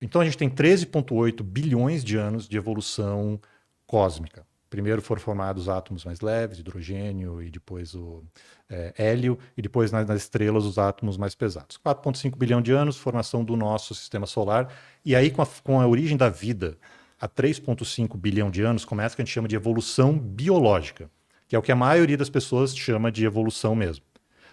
Então a gente tem 13,8 bilhões de anos de evolução cósmica. Primeiro foram formados átomos mais leves, hidrogênio e depois o hélio, e depois nas estrelas os átomos mais pesados. 4,5 bilhão de anos, formação do nosso sistema solar, e aí com a origem da vida, há 3,5 bilhão de anos, começa o que a gente chama de evolução biológica, que é o que a maioria das pessoas chama de evolução mesmo.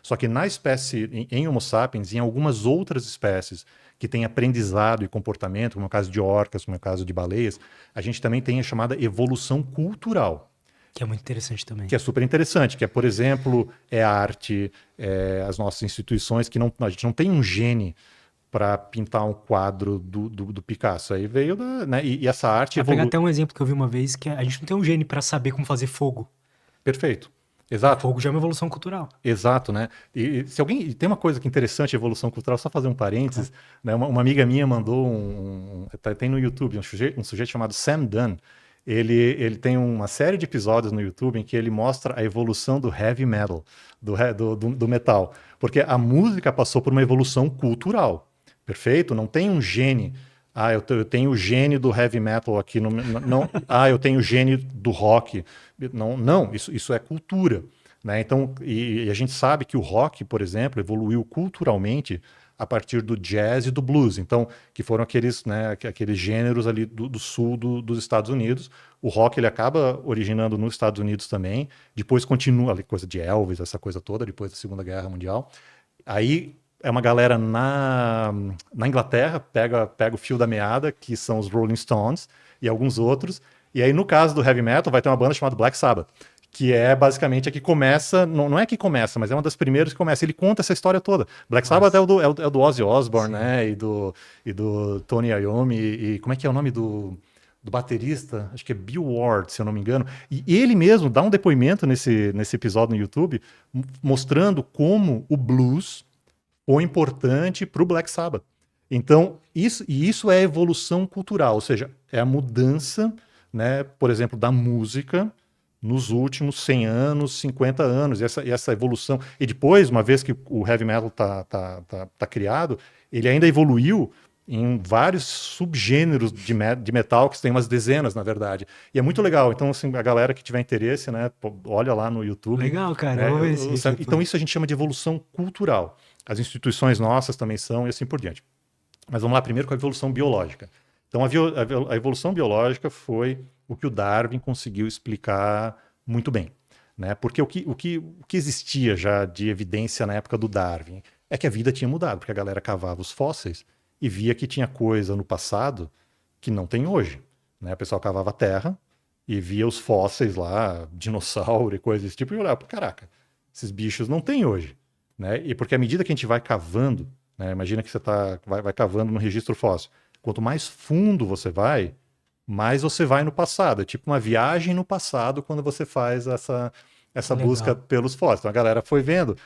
Só que na espécie, em Homo sapiens, em algumas outras espécies que têm aprendizado e comportamento, como é o caso de orcas, como é o caso de baleias, a gente também tem a chamada evolução cultural, Que é muito interessante também. que é super interessante, que é, por exemplo, a arte, as nossas instituições, que a gente não tem um gene para pintar um quadro do Picasso. Aí veio né, e essa arte Pra pegar evolui. até um exemplo que eu vi uma vez, que a gente não tem um gene pra saber como fazer fogo. Perfeito. E Exato. fogo já é uma evolução cultural. Exato, né? E se alguém. E tem uma coisa que é interessante, evolução cultural, só fazer um Claro. parênteses, né? Uma amiga minha mandou tem no YouTube, um sujeito chamado Sam Dunn. Ele tem uma série de episódios no YouTube em que ele mostra a evolução do heavy metal, do metal. Porque a música passou por uma evolução cultural. Perfeito? Não tem um gene. Ah, eu tenho o gene do heavy metal aqui no. Não, eu tenho o gene do rock. Não, isso é cultura. Né? Então, e a gente sabe que o rock, por exemplo, evoluiu culturalmente a partir do jazz e do blues, então que foram aqueles, né, aqueles gêneros ali do sul dos Estados Unidos. O rock ele acaba originando nos Estados Unidos também, depois continua ali coisa de Elvis, essa coisa toda, depois da Segunda Guerra Mundial. Aí é uma galera na Inglaterra, pega o fio da meada, que são os Rolling Stones e alguns outros, e aí no caso do heavy metal vai ter uma banda chamada Black Sabbath, que é basicamente a que começa, não é que começa, mas é uma das primeiras que começa. Ele conta essa história toda. Black Sabbath é Nossa. o do Ozzy Osbourne, Sim. né? E do Tony Iommi. E como é que é o nome do baterista? Acho que é Bill Ward, se eu não me engano. E ele mesmo dá um depoimento nesse episódio no YouTube, mostrando como o blues foi importante para o Black Sabbath. Então, isso é evolução cultural, ou seja, é a mudança, né, por exemplo, da música nos últimos 100 anos, 50 anos, e essa evolução. E depois, uma vez que o heavy metal tá criado, ele ainda evoluiu em vários subgêneros de metal, que tem umas dezenas, na verdade. E é muito legal. Então, assim, a galera que tiver interesse, né, olha lá no YouTube. Legal, cara. Eu Né, vou ver esse vídeo então, depois. isso a gente chama de evolução cultural. As instituições nossas também são, e assim por diante. Mas vamos lá primeiro com a evolução biológica. Então, a evolução biológica foi o que o Darwin conseguiu explicar muito bem. Né? Porque o que existia já de evidência na época do Darwin é que a vida tinha mudado, porque a galera cavava os fósseis e via que tinha coisa no passado que não tem hoje. Né? O pessoal cavava a terra e via os fósseis lá, dinossauro e coisas desse tipo, e olhava, caraca, esses bichos não tem hoje. Né? E porque à medida que a gente vai cavando, né, imagina que você vai cavando no registro fóssil. Quanto mais fundo você vai, mais você vai no passado. É tipo uma viagem no passado quando você faz essa busca Legal. pelos fósseis. Então a galera foi vendo,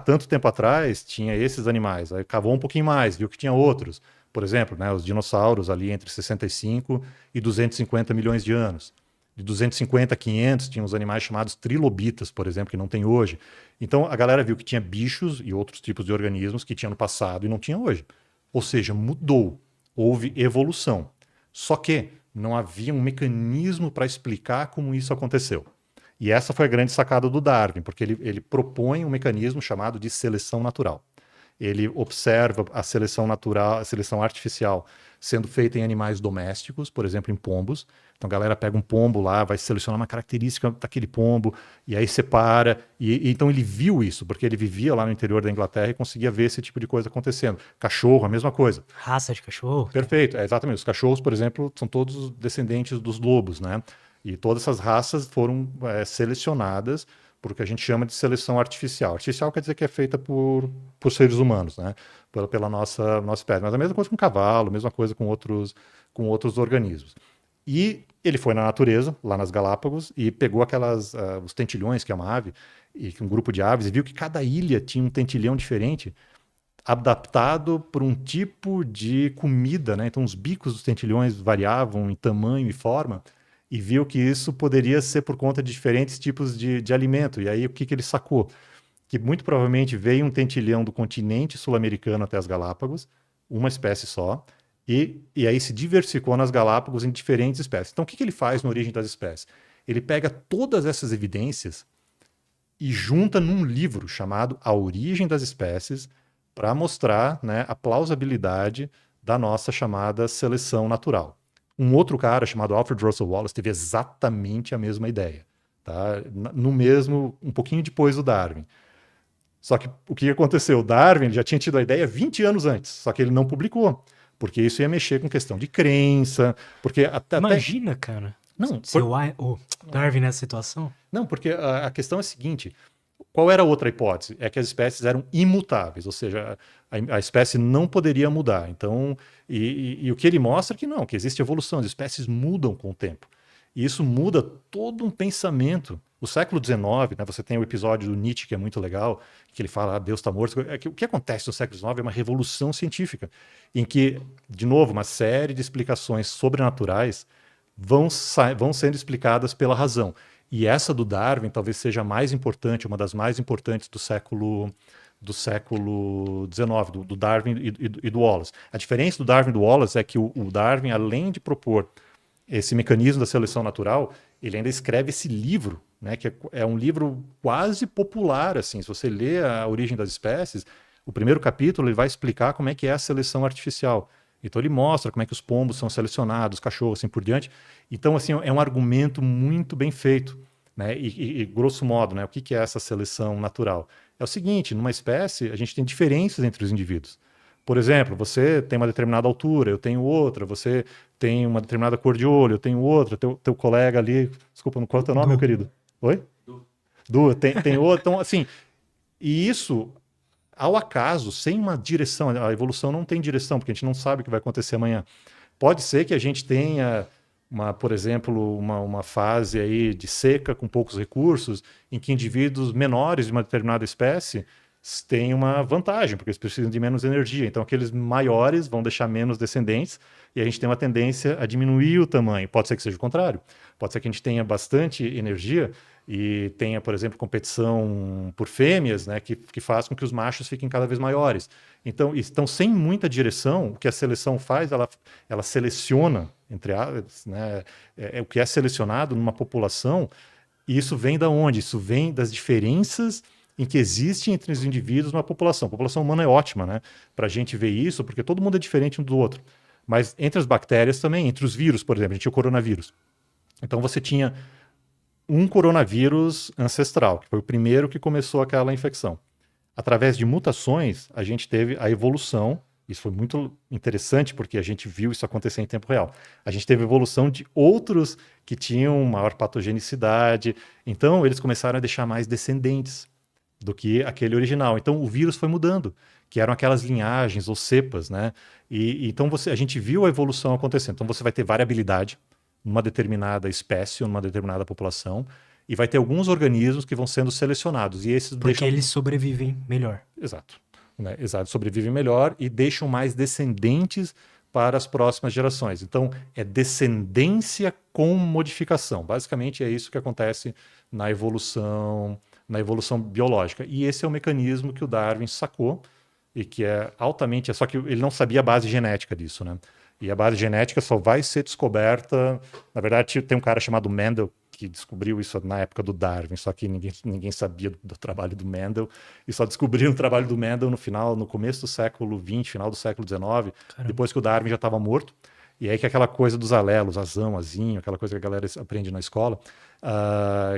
tanto tempo atrás tinha esses animais, aí cavou um pouquinho mais, viu que tinha outros. Por exemplo, né, os dinossauros ali entre 65 e 250 milhões de anos. De 250 a 500 tinha os animais chamados trilobitas, por exemplo, que não tem hoje. Então a galera viu que tinha bichos e outros tipos de organismos que tinha no passado e não tinha hoje. Ou seja, mudou, houve evolução. Só que não havia um mecanismo para explicar como isso aconteceu. E essa foi a grande sacada do Darwin, porque ele propõe um mecanismo chamado de seleção natural. Ele observa a seleção natural, a seleção artificial sendo feita em animais domésticos, por exemplo, em pombos. Então a galera pega um pombo lá, vai selecionar uma característica daquele pombo, e aí separa. E então ele viu isso, porque ele vivia lá no interior da Inglaterra e conseguia ver esse tipo de coisa acontecendo. Cachorro, a mesma coisa. Raça de cachorro. Perfeito, exatamente. Os cachorros, por exemplo, são todos descendentes dos lobos, né? E todas essas raças foram selecionadas por o que a gente chama de seleção artificial. Artificial quer dizer que é feita por seres humanos, né? Pela nossa espécie. Mas a mesma coisa com cavalo, a mesma coisa com outros organismos. E ele foi na natureza, lá nas Galápagos, e pegou os tentilhões, que é uma ave, e um grupo de aves, e viu que cada ilha tinha um tentilhão diferente, adaptado por um tipo de comida, né? Então os bicos dos tentilhões variavam em tamanho e forma, e viu que isso poderia ser por conta de diferentes tipos de alimento. E aí o que ele sacou? Que muito provavelmente veio um tentilhão do continente sul-americano até as Galápagos, uma espécie só, E aí se diversificou nas Galápagos em diferentes espécies. Então, o que ele faz na Origem das Espécies? Ele pega todas essas evidências e junta num livro chamado A Origem das Espécies para mostrar, né, a plausibilidade da nossa chamada seleção natural. Um outro cara chamado Alfred Russel Wallace teve exatamente a mesma ideia, tá? No mesmo, um pouquinho depois do Darwin. Só que o que aconteceu? O Darwin ele já tinha tido a ideia 20 anos antes, só que ele não publicou, porque isso ia mexer com questão de crença, porque Imagina, cara. Não, Se o Darwin nessa situação. não, porque a questão é a seguinte: qual era a outra hipótese? É que as espécies eram imutáveis, ou seja, a espécie não poderia mudar. Então, e o que ele mostra é que não, que existe evolução, as espécies mudam com o tempo. E isso muda todo um pensamento. O século XIX, né, você tem o episódio do Nietzsche, que é muito legal, que ele fala, Deus está morto. O que acontece no século XIX é uma revolução científica, em que, de novo, uma série de explicações sobrenaturais vão sendo explicadas pela razão. E essa do Darwin talvez seja a mais importante, uma das mais importantes do século XIX, do Darwin e do Wallace. A diferença do Darwin e do Wallace é que o Darwin, além de propor esse mecanismo da seleção natural, ele ainda escreve esse livro, né, que é um livro quase popular. Assim, se você lê A Origem das Espécies, o primeiro capítulo ele vai explicar como é que é a seleção artificial. Então ele mostra como é que os pombos são selecionados, os cachorros, assim por diante. Então, assim, é um argumento muito bem feito, né? E grosso modo, né, o que é essa seleção natural? É o seguinte, numa espécie, a gente tem diferenças entre os indivíduos. Por exemplo, você tem uma determinada altura, eu tenho outra, você tem uma determinada cor de olho, eu tenho outra, teu colega ali, desculpa, qual é o teu nome, meu querido? Oi? Du, tem outro. Então, assim, e isso ao acaso, sem uma direção. A evolução não tem direção, porque a gente não sabe o que vai acontecer amanhã. Pode ser que a gente tenha, por exemplo, uma fase aí de seca com poucos recursos, em que indivíduos menores de uma determinada espécie têm uma vantagem, porque eles precisam de menos energia. Então, aqueles maiores vão deixar menos descendentes e a gente tem uma tendência a diminuir o tamanho. Pode ser que seja o contrário. Pode ser que a gente tenha bastante energia e tenha, por exemplo, competição por fêmeas, né, que faz com que os machos fiquem cada vez maiores. Então, sem muita direção, o que a seleção faz, ela seleciona, entre as, né, o que é selecionado numa população, e isso vem da onde? Isso vem das diferenças em que existem entre os indivíduos numa população. A população humana é ótima, né, para a gente ver isso, porque todo mundo é diferente um do outro. Mas entre as bactérias também, entre os vírus, por exemplo, a gente tinha o coronavírus. Então você tinha um coronavírus ancestral, que foi o primeiro que começou aquela infecção. Através de mutações, a gente teve a evolução. Isso foi muito interessante, porque a gente viu isso acontecer em tempo real. A gente teve a evolução de outros que tinham maior patogenicidade. Então, eles começaram a deixar mais descendentes do que aquele original. Então, o vírus foi mudando, que eram aquelas linhagens ou cepas, né? Então, a gente viu a evolução acontecendo. Então, você vai ter variabilidade numa determinada espécie ou numa determinada população, e vai ter alguns organismos que vão sendo selecionados. E esses Porque eles sobrevivem melhor. Exato. Né? Exato. Sobrevivem melhor e deixam mais descendentes para as próximas gerações. Então, é descendência com modificação. Basicamente, é isso que acontece na evolução biológica. E esse é o mecanismo que o Darwin sacou e que é altamente... Só que ele não sabia a base genética disso, né? E a base genética só vai ser descoberta... Na verdade, tem um cara chamado Mendel que descobriu isso na época do Darwin, só que ninguém sabia do trabalho do Mendel, e só descobriram o trabalho do Mendel no começo do século XX, final do século XIX, depois que o Darwin já estava morto. E aí que aquela coisa dos alelos, azão, azinho, aquela coisa que a galera aprende na escola,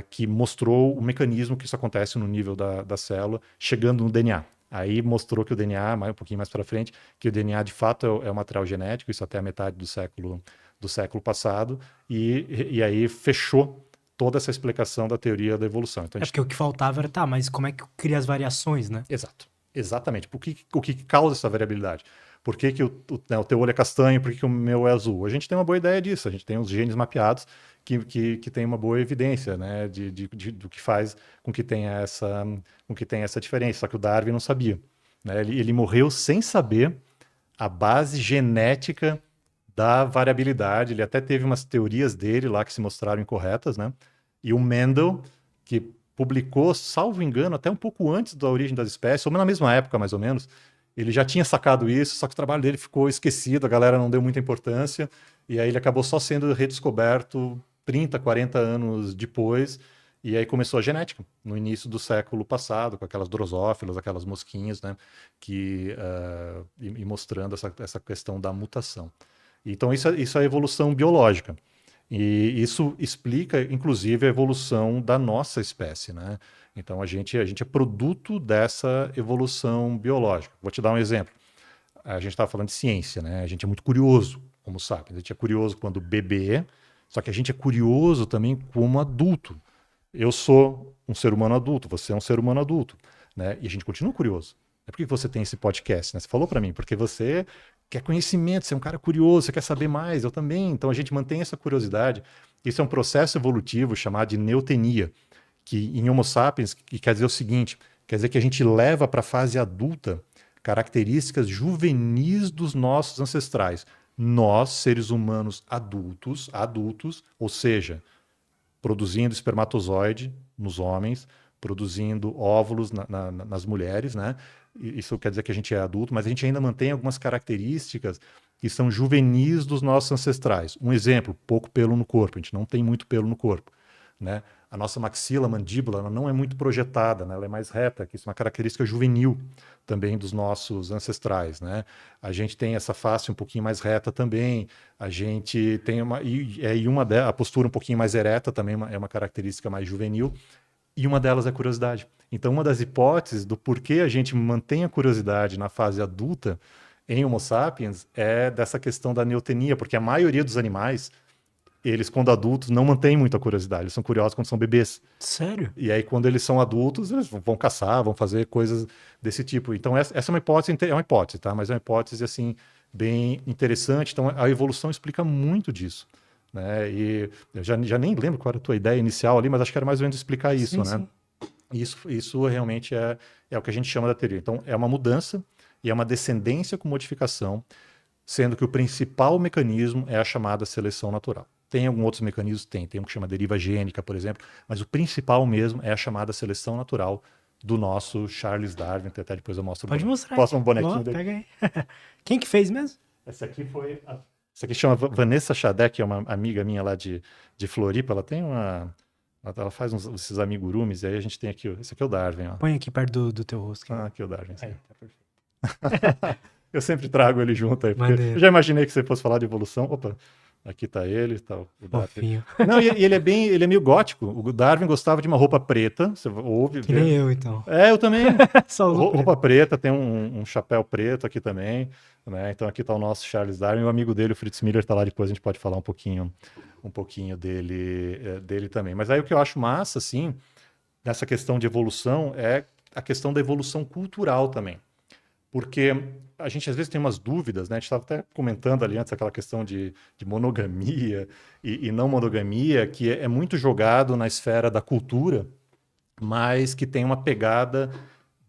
que mostrou o mecanismo que isso acontece no nível da célula, chegando no DNA. Aí mostrou que o DNA, um pouquinho mais para frente, que o DNA de fato é um material genético, isso até a metade do século passado, e aí fechou toda essa explicação da teoria da evolução. Então, porque o que faltava era, mas como é que cria as variações, né? Exato, exatamente. O que causa essa variabilidade? Por que o teu olho é castanho, por que o meu é azul? A gente tem uma boa ideia disso, a gente tem os genes mapeados que tem uma boa evidência, né, do que faz com que tenha essa diferença, só que o Darwin não sabia. Né? Ele morreu sem saber a base genética da variabilidade. Ele até teve umas teorias dele lá que se mostraram incorretas, né? E o Mendel, que publicou, salvo engano, até um pouco antes da Origem das Espécies, ou na mesma época, mais ou menos, Ele já tinha sacado isso, só que o trabalho dele ficou esquecido, a galera não deu muita importância, e aí ele acabou só sendo redescoberto 30, 40 anos depois, e aí começou a genética, no início do século passado, com aquelas drosófilas, aquelas mosquinhas, né, e mostrando essa questão da mutação. Então isso é evolução biológica. E isso explica, inclusive, a evolução da nossa espécie, né? Então a gente é produto dessa evolução biológica. Vou te dar um exemplo. A gente estava falando de ciência, né? A gente é muito curioso, como sapiens. A gente é curioso quando bebê, só que a gente é curioso também como adulto. Eu sou um ser humano adulto, você é um ser humano adulto, né? E a gente continua curioso. É por que você tem esse podcast, né? Você falou para mim, porque você quer conhecimento, você é um cara curioso, você quer saber mais, eu também. Então a gente mantém essa curiosidade. Isso é um processo evolutivo chamado de neotenia, que em Homo sapiens que quer dizer o seguinte, quer dizer que a gente leva para a fase adulta características juvenis dos nossos ancestrais. Nós, seres humanos adultos, ou seja, produzindo espermatozoide nos homens, produzindo óvulos nas mulheres, né? Isso quer dizer que a gente é adulto, mas a gente ainda mantém algumas características que são juvenis dos nossos ancestrais. Um exemplo, pouco pelo no corpo, a gente não tem muito pelo no corpo, né? A nossa maxila, a mandíbula, ela não é muito projetada, né? Ela é mais reta, que isso é uma característica juvenil também dos nossos ancestrais, né? A gente tem essa face um pouquinho mais reta também, a gente tem a postura um pouquinho mais ereta também é uma característica mais juvenil, e uma delas é a curiosidade. Então, uma das hipóteses do porquê a gente mantém a curiosidade na fase adulta em Homo sapiens é dessa questão da neotenia, porque a maioria dos animais, eles, quando adultos, não mantêm muita curiosidade. Eles são curiosos quando são bebês. Sério? E aí, quando eles são adultos, eles vão caçar, vão fazer coisas desse tipo. Então, essa é uma hipótese, tá? Mas é uma hipótese, assim, bem interessante. Então, a evolução explica muito disso, né? E eu já nem lembro qual era a tua ideia inicial ali, mas acho que era mais ou menos explicar isso, Sim, né? sim. Isso realmente é o que a gente chama da teoria. Então, é uma mudança e é uma descendência com modificação, sendo que o principal mecanismo é a chamada seleção natural. Tem alguns outros mecanismos? Tem um que chama deriva gênica, por exemplo, mas o principal mesmo é a chamada seleção natural do nosso Charles Darwin, que até depois eu mostro Pode mostrar. Posso um bonequinho Ó, dele? pega aí. Quem que fez mesmo? Essa aqui chama Vanessa Xadec, que é uma amiga minha lá de Floripa, ela faz esses amigurumis, e aí a gente tem aqui, esse aqui é o Darwin, ó. Põe aqui perto do teu rosto. Aqui é o Darwin. Aí, tá perfeito. Eu sempre trago ele junto aí, porque Maneiro. eu já imaginei que você fosse falar de evolução. Opa, aqui tá ele, tá o Darwin. Fofinho. Não, e ele é meio gótico. O Darwin gostava de uma roupa preta, você ouve. Que nem eu, então. Eu também. Só uso Roupa preta, tem um chapéu preto aqui também, né? Então aqui tá o nosso Charles Darwin, o amigo dele, o Fritz Miller, tá lá depois, a gente pode falar um pouquinho dele também. Mas aí o que eu acho massa, assim, nessa questão de evolução é a questão da evolução cultural também. Porque a gente às vezes tem umas dúvidas, né? A gente estava até comentando ali antes aquela questão de monogamia e não monogamia, que é muito jogado na esfera da cultura, mas que tem uma pegada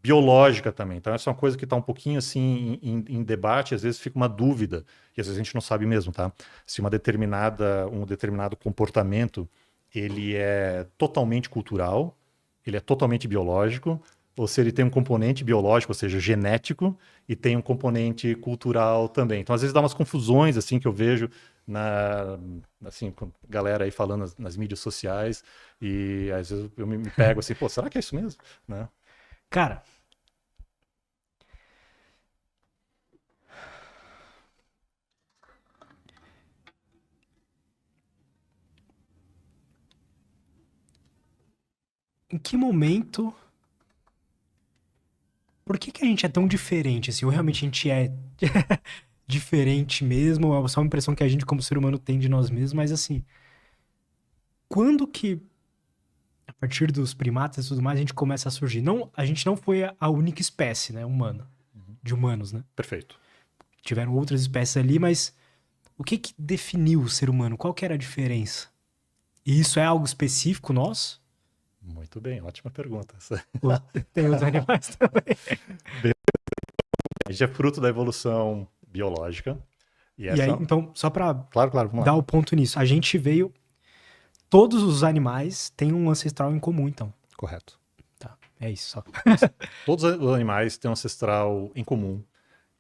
biológica também. Então essa é uma coisa que está um pouquinho assim em debate, às vezes fica uma dúvida, e às vezes a gente não sabe mesmo, tá? Se um determinado comportamento ele é totalmente cultural, ele é totalmente biológico, ou se ele tem um componente biológico, ou seja, genético, e tem um componente cultural também. Então, às vezes dá umas confusões assim que eu vejo com galera aí falando nas mídias sociais, e às vezes eu me pego assim, pô, será que é isso mesmo? Né? Cara, em que momento... Por que a gente é tão diferente, assim? Ou realmente a gente é diferente mesmo? Ou é só uma impressão que a gente, como ser humano, tem de nós mesmos? Mas, assim, quando que, a partir dos primatas e tudo mais, a gente começa a surgir? Não, a gente não foi a única espécie, né, humana, de humanos, né? Perfeito. Tiveram outras espécies ali, mas o que definiu o ser humano? Qual que era a diferença? E isso é algo específico nosso? Muito bem, ótima pergunta. Ou tem os animais também? A gente é fruto da evolução biológica. E aí, então, só pra Claro, vamos dar lá. o ponto nisso, a gente veio... Todos os animais têm um ancestral em comum, então. Correto. Tá, é isso só. Todos os animais têm um ancestral em comum.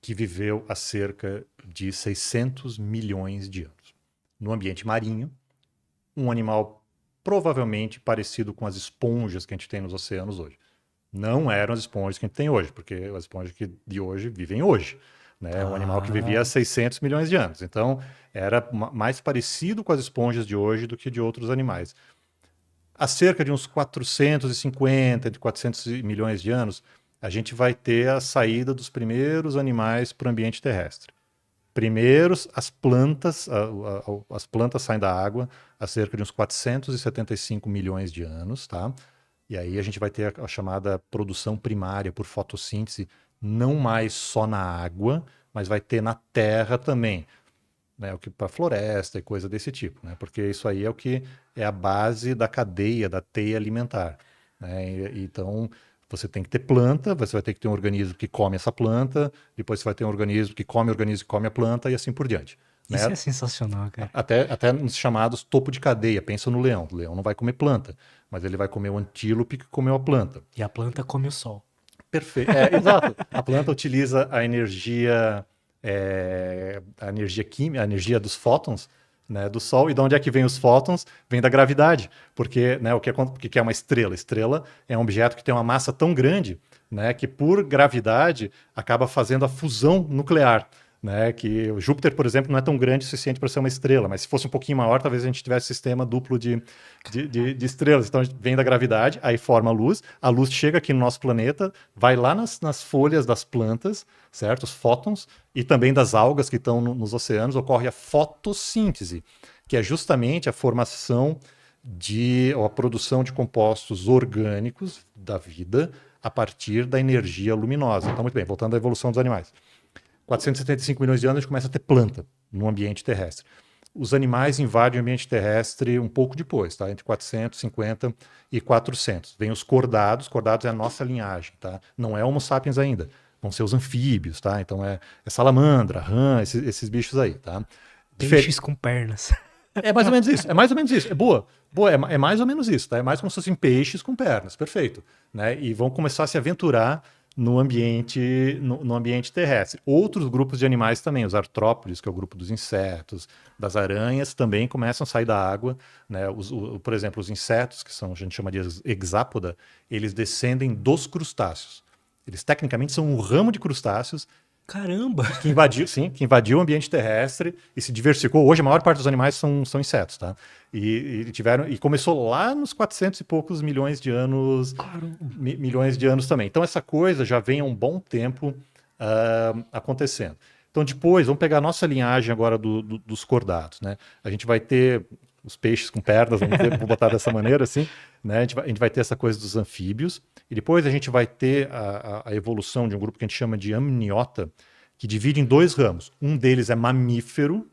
que viveu há cerca de 600 milhões de anos. No ambiente marinho, um animal provavelmente parecido com as esponjas que a gente tem nos oceanos hoje. Não eram as esponjas que a gente tem hoje, porque as esponjas de hoje vivem hoje. Né? Um animal que vivia há 600 milhões de anos. Então, era mais parecido com as esponjas de hoje do que de outros animais. Há cerca de uns 450, de 400 milhões de anos, a gente vai ter a saída dos primeiros animais para o ambiente terrestre. Primeiros, as plantas saem da água há cerca de uns 475 milhões de anos, tá? E aí a gente vai ter a chamada produção primária por fotossíntese, não mais só na água, mas vai ter na terra também, né? O que para floresta e coisa desse tipo, né? Porque isso aí é o que é a base da cadeia, da teia alimentar, né? Então você tem que ter planta, você vai ter que ter um organismo que come essa planta, depois você vai ter um organismo que come o organismo que come a planta e assim por diante. Isso Né? é sensacional, cara. Até nos chamados topo de cadeia. Pensa no leão. O leão não vai comer planta, mas ele vai comer o antílope que comeu a planta. E a planta come o sol. Perfeito. Exato. A planta utiliza a energia química, a energia dos fótons, né, do Sol. E de onde é que vem os fótons? Vem da gravidade. Porque, né, o que é uma estrela? Estrela é um objeto que tem uma massa tão grande, né, que por gravidade acaba fazendo a fusão nuclear. Né, que o Júpiter, por exemplo, não é tão grande o suficiente para ser uma estrela, mas se fosse um pouquinho maior, talvez a gente tivesse um sistema duplo de estrelas. Então, a gente vem da gravidade, aí forma a luz chega aqui no nosso planeta, vai lá nas folhas das plantas, certo? Os fótons, e também das algas que estão nos oceanos, ocorre a fotossíntese, que é justamente a formação ou a produção de compostos orgânicos da vida a partir da energia luminosa. Então, muito bem, voltando à evolução dos animais. 475 milhões de anos a gente começa a ter planta no ambiente terrestre. Os animais invadem o ambiente terrestre um pouco depois, tá? Entre 450 e 400. Vem os cordados é a nossa linhagem, tá? Não é Homo sapiens ainda, vão ser os anfíbios, tá? Então é salamandra, rã, esses bichos aí, tá? Peixes com pernas. É mais ou menos isso, é boa, é mais ou menos isso, tá? É mais como se fossem peixes com pernas, perfeito, né? E vão começar a se aventurar no ambiente terrestre. Outros grupos de animais também, os artrópodes, que é o grupo dos insetos, das aranhas, também começam a sair da água. Né? Por exemplo, os insetos, que a gente chama de hexápoda, eles descendem dos crustáceos. Eles tecnicamente são um ramo de crustáceos. Caramba! Que invadiu o ambiente terrestre e se diversificou. Hoje a maior parte dos animais são insetos, tá? E começou lá nos 400 e poucos milhões de anos, milhões de anos também. Então essa coisa já vem há um bom tempo acontecendo. Então depois, vamos pegar a nossa linhagem agora dos cordados, né? A gente vai ter os peixes com pernas, vamos botar dessa maneira assim, né? A gente vai ter essa coisa dos anfíbios, e depois a gente vai ter a evolução de um grupo que a gente chama de amniota, que divide em dois ramos. Um deles é mamífero,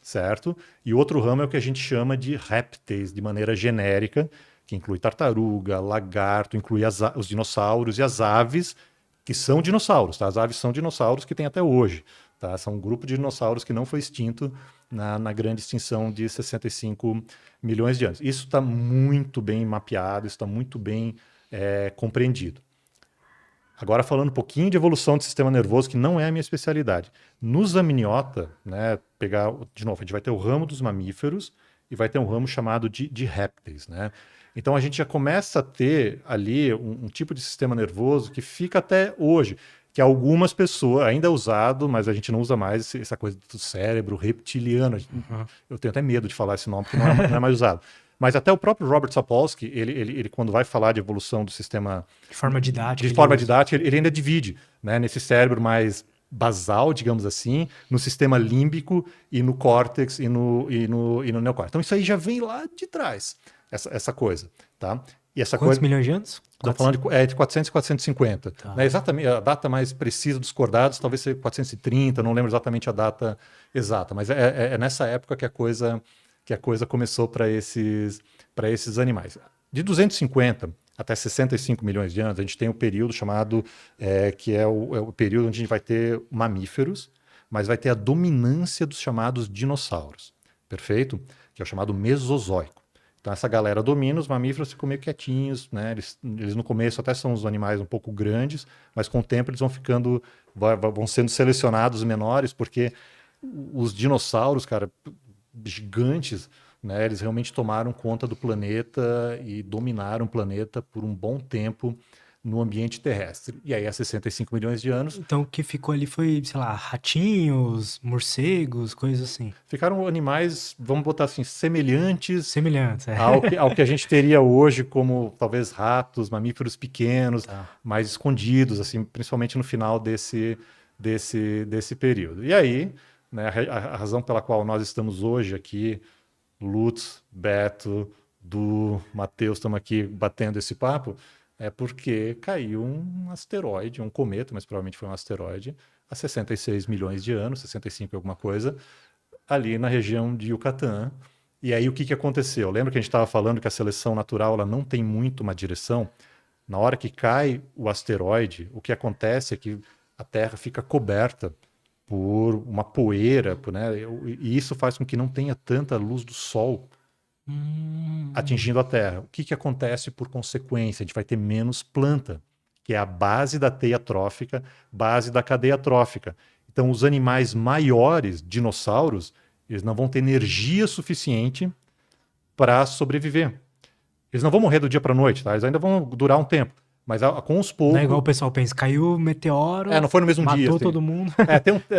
certo? E o outro ramo é o que a gente chama de répteis, de maneira genérica, que inclui tartaruga, lagarto, inclui os dinossauros e as aves, que são dinossauros, tá? As aves são dinossauros que tem até hoje, tá? São um grupo de dinossauros que não foi extinto na grande extinção de 65 milhões de anos. Isso está muito bem mapeado, está muito bem compreendido. Agora falando um pouquinho de evolução do sistema nervoso, que não é a minha especialidade. Nos amniota, né, de novo, a gente vai ter o ramo dos mamíferos e vai ter um ramo chamado de répteis, né? Então a gente já começa a ter ali um tipo de sistema nervoso que fica até hoje, que algumas pessoas ainda é usado, mas a gente não usa mais essa coisa do cérebro reptiliano. Eu tenho até medo de falar esse nome, porque não é mais usado. Mas até o próprio Robert Sapolsky, ele quando vai falar de evolução do sistema... De forma didática. Ele ainda divide, né, nesse cérebro mais basal, digamos assim, no sistema límbico e no córtex e no neocórtex. Então isso aí já vem lá de trás, essa coisa, tá? E essa Quantos milhões de anos? Estou falando de 400 e 450. Tá. Né? Exatamente, a data mais precisa dos cordados talvez seja 430, não lembro exatamente a data exata, mas é nessa época que a coisa começou para esses animais. De 250 até 65 milhões de anos, a gente tem um período chamado, que é o período onde a gente vai ter mamíferos, mas vai ter a dominância dos chamados dinossauros, perfeito? Que é o chamado Mesozoico. Então essa galera domina, os mamíferos ficam meio quietinhos, né? Eles no começo até são os animais um pouco grandes, mas com o tempo eles vão ficando, vão sendo selecionados menores, porque os dinossauros, cara, gigantes, né? Eles realmente tomaram conta do planeta e dominaram o planeta por um bom tempo no ambiente terrestre. E aí, há 65 milhões de anos, Então o que ficou ali foi, sei lá, ratinhos, morcegos, coisas assim. ficaram animais, vamos botar assim, semelhantes Semelhantes, ao que a gente teria hoje como talvez ratos, mamíferos pequenos, Tá. mais escondidos, assim, principalmente no final desse período. E aí, né, a razão pela qual nós estamos hoje aqui, Lutz, Beto, Du, Matheus, estamos aqui batendo esse papo, é porque caiu um asteroide, um cometa, mas provavelmente foi um asteroide, há 66 milhões de anos, 65 e alguma coisa, ali na região de Yucatán. E aí o que aconteceu? Lembra que a gente estava falando que a seleção natural ela não tem muito uma direção? Na hora que cai o asteroide, o que acontece é que a Terra fica coberta por uma poeira, né? E isso faz com que não tenha tanta luz do Sol atingindo a Terra. O que acontece por consequência? A gente vai ter menos planta, que é a base da teia trófica, base da cadeia trófica. Então, os animais maiores, dinossauros, eles não vão ter energia suficiente para sobreviver. Eles não vão morrer do dia para a noite, tá? Eles ainda vão durar um tempo. Mas com os poucos. Não é igual o pessoal pensa, caiu o meteoro, Não foi no mesmo dia. matou Assim. todo mundo.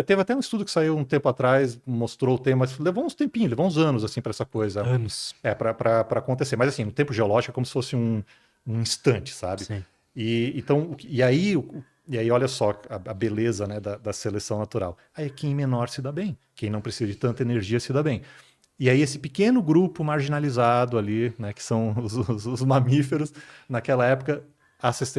Teve até um estudo que saiu um tempo atrás, mostrou o tema, mas levou uns tempinhos, levou uns anos assim para essa coisa. Anos. Para acontecer. Mas assim, no tempo geológico é como se fosse um instante, sabe? Sim. E aí, olha só a beleza, né, da seleção natural. Aí quem menor se dá bem, quem não precisa de tanta energia se dá bem. E aí esse pequeno grupo marginalizado ali, né, que são os mamíferos, naquela época,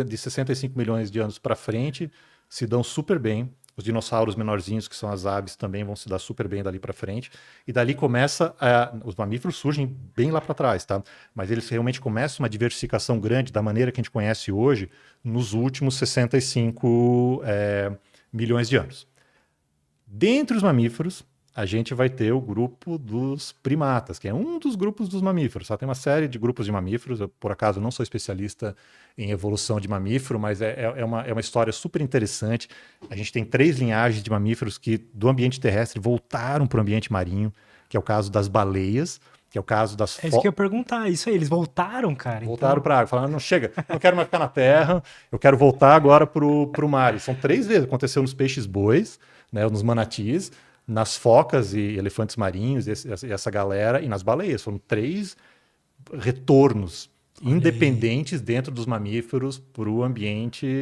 de 65 milhões de anos para frente, se dão super bem. Os dinossauros menorzinhos, que são as aves, também vão se dar super bem dali para frente. E dali começa os mamíferos surgem bem lá para trás, tá? Mas eles realmente começam uma diversificação grande da maneira que a gente conhece hoje nos últimos 65 milhões de anos. Dentre os mamíferos, a gente vai ter o grupo dos primatas, que é um dos grupos dos mamíferos. Só tem uma série de grupos de mamíferos. Eu, por acaso, não sou especialista em evolução de mamífero, mas é uma história super interessante. A gente tem 3 linhagens de mamíferos que, do ambiente terrestre, voltaram para o ambiente marinho, que é o caso das baleias, que é o caso das É isso que eu ia perguntar, isso aí, eles voltaram, cara. Voltaram para a água, falaram, não chega, não quero mais ficar na terra, eu quero voltar agora para o mar. E são 3 vezes, aconteceu nos peixes-bois, né, nos manatis, nas focas e elefantes marinhos, e essa galera, e nas baleias. Foram 3 retornos independentes dentro dos mamíferos para o ambiente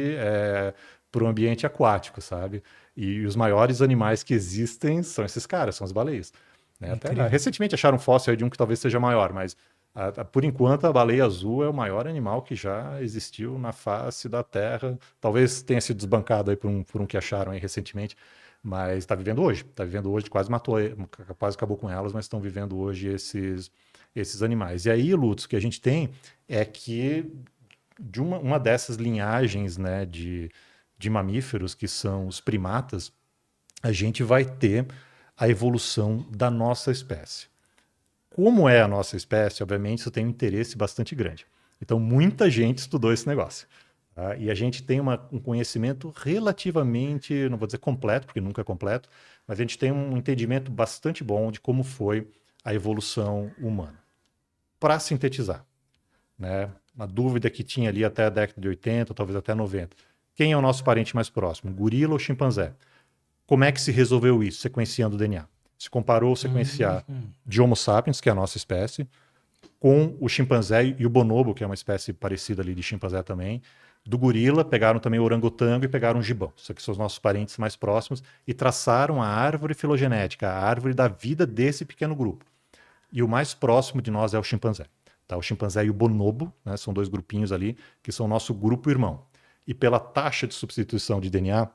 aquático, sabe? E os maiores animais que existem são esses caras, são as baleias. Né? Até, recentemente acharam um fóssil de um que talvez seja maior, mas por enquanto a baleia azul é o maior animal que já existiu na face da Terra. Talvez tenha sido desbancado aí por um que acharam aí recentemente, mas está vivendo hoje, quase matou, quase acabou com elas, mas estão vivendo hoje esses animais. E aí, Lutz, o que a gente tem é que de uma dessas linhagens, né, de mamíferos, que são os primatas, a gente vai ter a evolução da nossa espécie. Como é a nossa espécie, obviamente, isso tem um interesse bastante grande. Então, muita gente estudou esse negócio. E a gente tem um conhecimento relativamente, não vou dizer completo, porque nunca é completo, mas a gente tem um entendimento bastante bom de como foi a evolução humana. Para sintetizar, né, uma dúvida que tinha ali até a década de 80, talvez até 90. Quem é o nosso parente mais próximo, gorila ou chimpanzé? Como é que se resolveu isso, sequenciando o DNA? Se comparou sequenciar de Homo sapiens, que é a nossa espécie, com o chimpanzé e o bonobo, que é uma espécie parecida ali de chimpanzé também. Do gorila, pegaram também o orangotango e pegaram o gibão. Isso aqui são os nossos parentes mais próximos e traçaram a árvore filogenética, a árvore da vida desse pequeno grupo. E o mais próximo de nós é o chimpanzé. Tá? O chimpanzé e o bonobo, né, são 2 grupinhos ali, que são o nosso grupo irmão. E pela taxa de substituição de DNA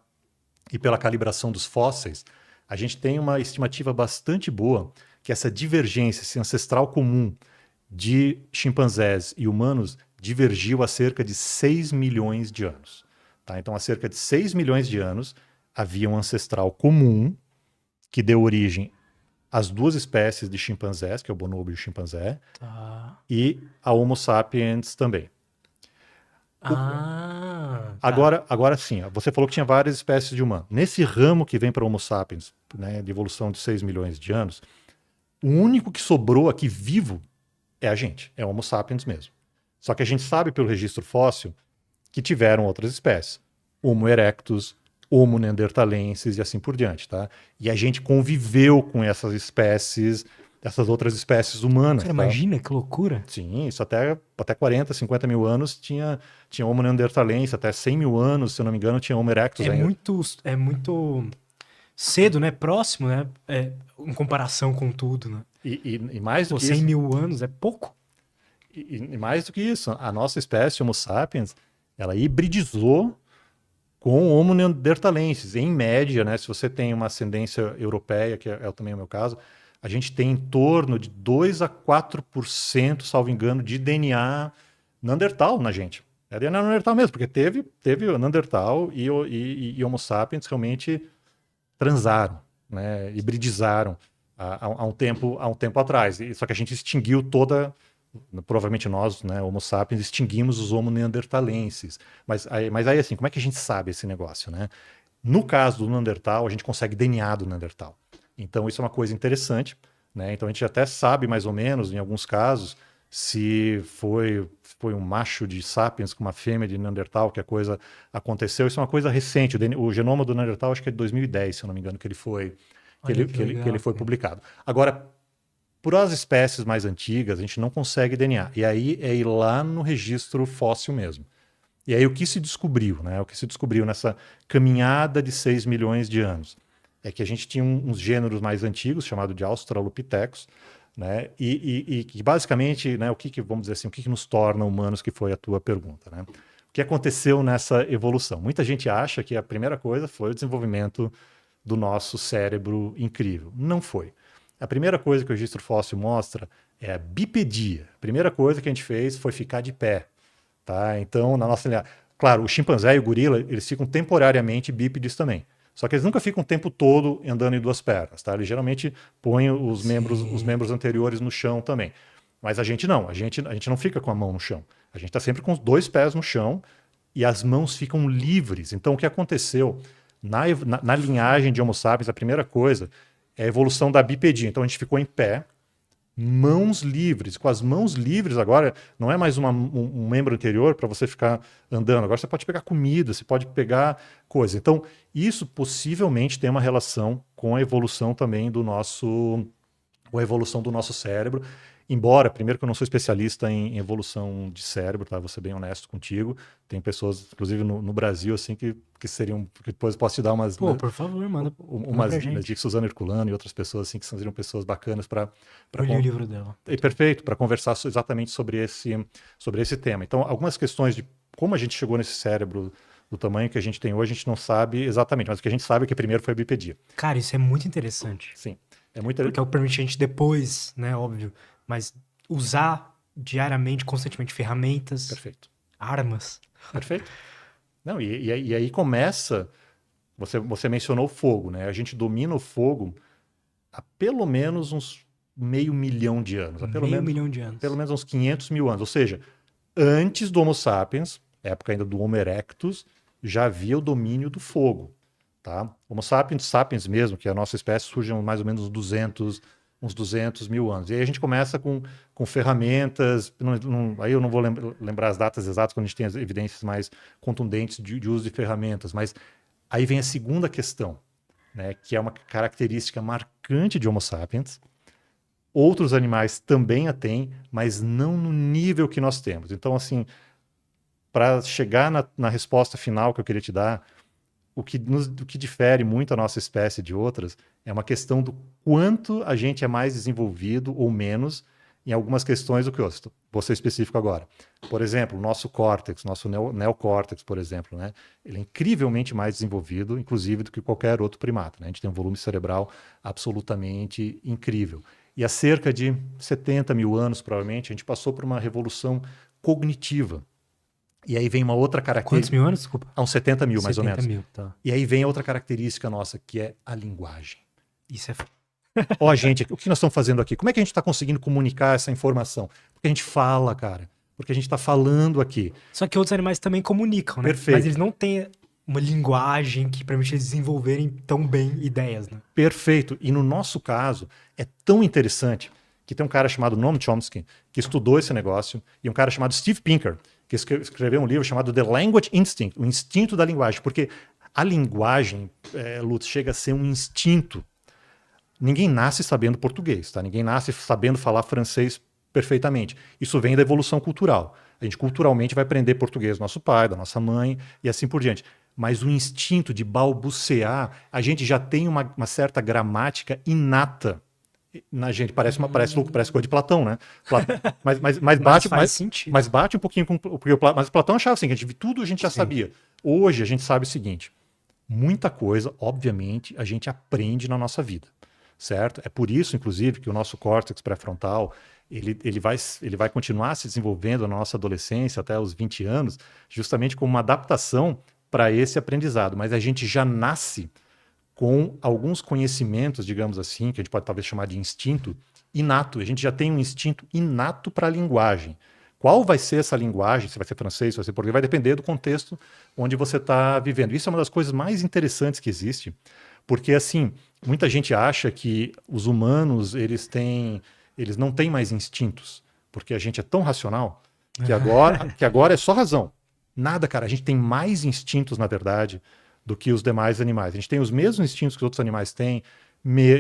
e pela calibração dos fósseis, a gente tem uma estimativa bastante boa que essa divergência, esse ancestral comum de chimpanzés e humanos divergiu há cerca de 6 milhões de anos. Tá? Então, há cerca de 6 milhões de anos, havia um ancestral comum que deu origem as duas espécies de chimpanzés, que é o bonobo e o chimpanzé, Tá. e a Homo sapiens também. Tá. Agora sim, ó, você falou que tinha várias espécies de humano. Nesse ramo que vem para Homo sapiens, né, de evolução de 6 milhões de anos, o único que sobrou aqui vivo é a gente, é o Homo sapiens mesmo. Só que a gente sabe pelo registro fóssil que tiveram outras espécies. Homo erectus, Homo neanderthalensis e assim por diante, tá? E a gente conviveu com essas espécies, essas outras espécies humanas, Cara, tá? imagina que loucura. Sim, isso até 40, 50 mil anos tinha Homo neanderthalensis, até 100 mil anos, se eu não me engano, tinha Homo erectus ainda. É muito cedo, né? Próximo, né? Em comparação com tudo, né? E mais do Pô, que 100 isso, mil anos é pouco? e mais do que isso, a nossa espécie, Homo sapiens, ela hibridizou com o Homo neanderthalensis. Em média, né, se você tem uma ascendência europeia, que é também o meu caso, a gente tem em torno de 2 a 4%, salvo engano, de DNA Neandertal na gente. É DNA Neandertal mesmo, porque teve o Neandertal e Homo sapiens realmente transaram, né, hibridizaram há um tempo atrás. Só que a gente extinguiu provavelmente nós, né, Homo sapiens, extinguimos os Homo neanderthalenses. Mas aí, assim, como é que a gente sabe esse negócio, né? No caso do Neandertal, a gente consegue DNA do Neandertal. Então, isso é uma coisa interessante, né? Então, a gente até sabe, mais ou menos, em alguns casos, se foi um macho de sapiens com uma fêmea de Neandertal, que a coisa aconteceu. Isso é uma coisa recente. O genoma do Neandertal, acho que é de 2010, se eu não me engano, que ele foi Olha que legal, cara. publicado. Agora, por as espécies mais antigas, a gente não consegue DNA. E aí é ir lá no registro fóssil mesmo. E aí o que se descobriu, né? O que se descobriu nessa caminhada de 6 milhões de anos é que a gente tinha uns gêneros mais antigos, chamado de Australopithecus, né? E que basicamente, né, vamos dizer assim, o que nos torna humanos, que foi a tua pergunta, né? O que aconteceu nessa evolução? Muita gente acha que a primeira coisa foi o desenvolvimento do nosso cérebro incrível. Não foi. A primeira coisa que o registro fóssil mostra é a bipedia. A primeira coisa que a gente fez foi ficar de pé. Tá? Então, na nossa linha. Claro, o chimpanzé e o gorila, eles ficam temporariamente bípedes também. Só que eles nunca ficam o tempo todo andando em duas pernas. Tá? Eles geralmente põem os membros anteriores no chão também. Mas a gente não. A gente não fica com a mão no chão. A gente está sempre com os dois pés no chão e as mãos ficam livres. Então, o que aconteceu na linhagem de Homo sapiens, a primeira coisa é a evolução da bipedia. Então, a gente ficou em pé, mãos livres. Com as mãos livres agora, não é mais um membro anterior para você ficar andando. Agora você pode pegar comida, você pode pegar coisa. Então, isso possivelmente tem uma relação com a evolução também com a evolução do nosso cérebro. Embora, primeiro que eu não sou especialista em evolução de cérebro, tá? Vou ser bem honesto contigo. Tem pessoas, inclusive no Brasil, assim, que seriam. Que depois eu posso te dar umas. Pô, por favor, manda Umas pra de gente. Suzana Herculano e outras pessoas assim que seriam pessoas bacanas para Eu li o livro dela. perfeito para conversar exatamente sobre esse tema. Então, algumas questões de como a gente chegou nesse cérebro do tamanho que a gente tem hoje, a gente não sabe exatamente, mas o que a gente sabe é que primeiro foi a bipedia. Cara, isso é muito interessante. Sim, é muito Porque é o que permite a gente depois, né, óbvio, mas usar diariamente, constantemente ferramentas, perfeito. armas. Perfeito. Não, e aí começa. Você mencionou o fogo, né? A gente domina o fogo há pelo menos uns meio milhão de anos. Há Meio milhão de anos. pelo menos uns 500 mil anos. Ou seja, antes do Homo sapiens, época ainda do Homo erectus, já havia o domínio do fogo. Tá? Homo sapiens mesmo, que é a nossa espécie, surge há mais ou menos uns 200 mil anos. E aí a gente começa com ferramentas, aí eu não vou lembrar as datas exatas quando a gente tem as evidências mais contundentes de uso de ferramentas, mas aí vem a segunda questão, né, que é uma característica marcante de Homo sapiens. Outros animais também a têm, mas não no nível que nós temos. Então, assim, para chegar na resposta final que eu queria te dar, o que difere muito a nossa espécie de outras é uma questão do quanto a gente é mais desenvolvido ou menos em algumas questões do que outras. Vou ser específico agora. Por exemplo, o nosso córtex, nosso neocórtex, por exemplo, né? Ele é incrivelmente mais desenvolvido, inclusive, do que qualquer outro primata. Né? A gente tem um volume cerebral absolutamente incrível. E há cerca de 70 mil anos, provavelmente, a gente passou por uma revolução cognitiva. E aí vem uma outra característica. Quantos mil anos? Desculpa. Há uns 70 mil, mais ou menos. 70 mil, tá. E aí vem a outra característica nossa, que é a linguagem. Isso é... Ó, gente, o que nós estamos fazendo aqui? Como é que a gente está conseguindo comunicar essa informação? Porque a gente fala, cara. Porque a gente está falando aqui. Só que outros animais também comunicam, né? Perfeito. Mas eles não têm uma linguagem que permite eles desenvolverem tão bem ideias, né? Perfeito. E no nosso caso, é tão interessante que tem um cara chamado Noam Chomsky que estudou esse negócio e um cara chamado Steve Pinker que escreveu um livro chamado The Language Instinct, o instinto da linguagem. Porque a linguagem, Lutz, chega a ser um instinto. Ninguém nasce sabendo português, tá? Ninguém nasce sabendo falar francês perfeitamente. Isso vem da evolução cultural. A gente culturalmente vai aprender português do nosso pai, da nossa mãe e assim por diante. Mas o instinto de balbuciar, a gente já tem uma certa gramática inata na gente. Parece louco, parece coisa de Platão, né? Mas bate um pouquinho com... Mas Platão achava assim, que tudo a gente já sabia. Hoje a gente sabe o seguinte, muita coisa, obviamente, a gente aprende na nossa vida. Certo? É por isso, inclusive, que o nosso córtex pré-frontal ele vai continuar se desenvolvendo na nossa adolescência até os 20 anos, justamente como uma adaptação para esse aprendizado. Mas a gente já nasce com alguns conhecimentos, digamos assim, que a gente pode talvez chamar de instinto inato. A gente já tem um instinto inato para a linguagem. Qual vai ser essa linguagem? Se vai ser francês, se vai ser português, vai depender do contexto onde você está vivendo. Isso é uma das coisas mais interessantes que existe, porque assim, muita gente acha que os humanos eles não têm mais instintos, porque a gente é tão racional que agora é só razão. Nada, cara. A gente tem mais instintos, na verdade, do que os demais animais. A gente tem os mesmos instintos que os outros animais têm.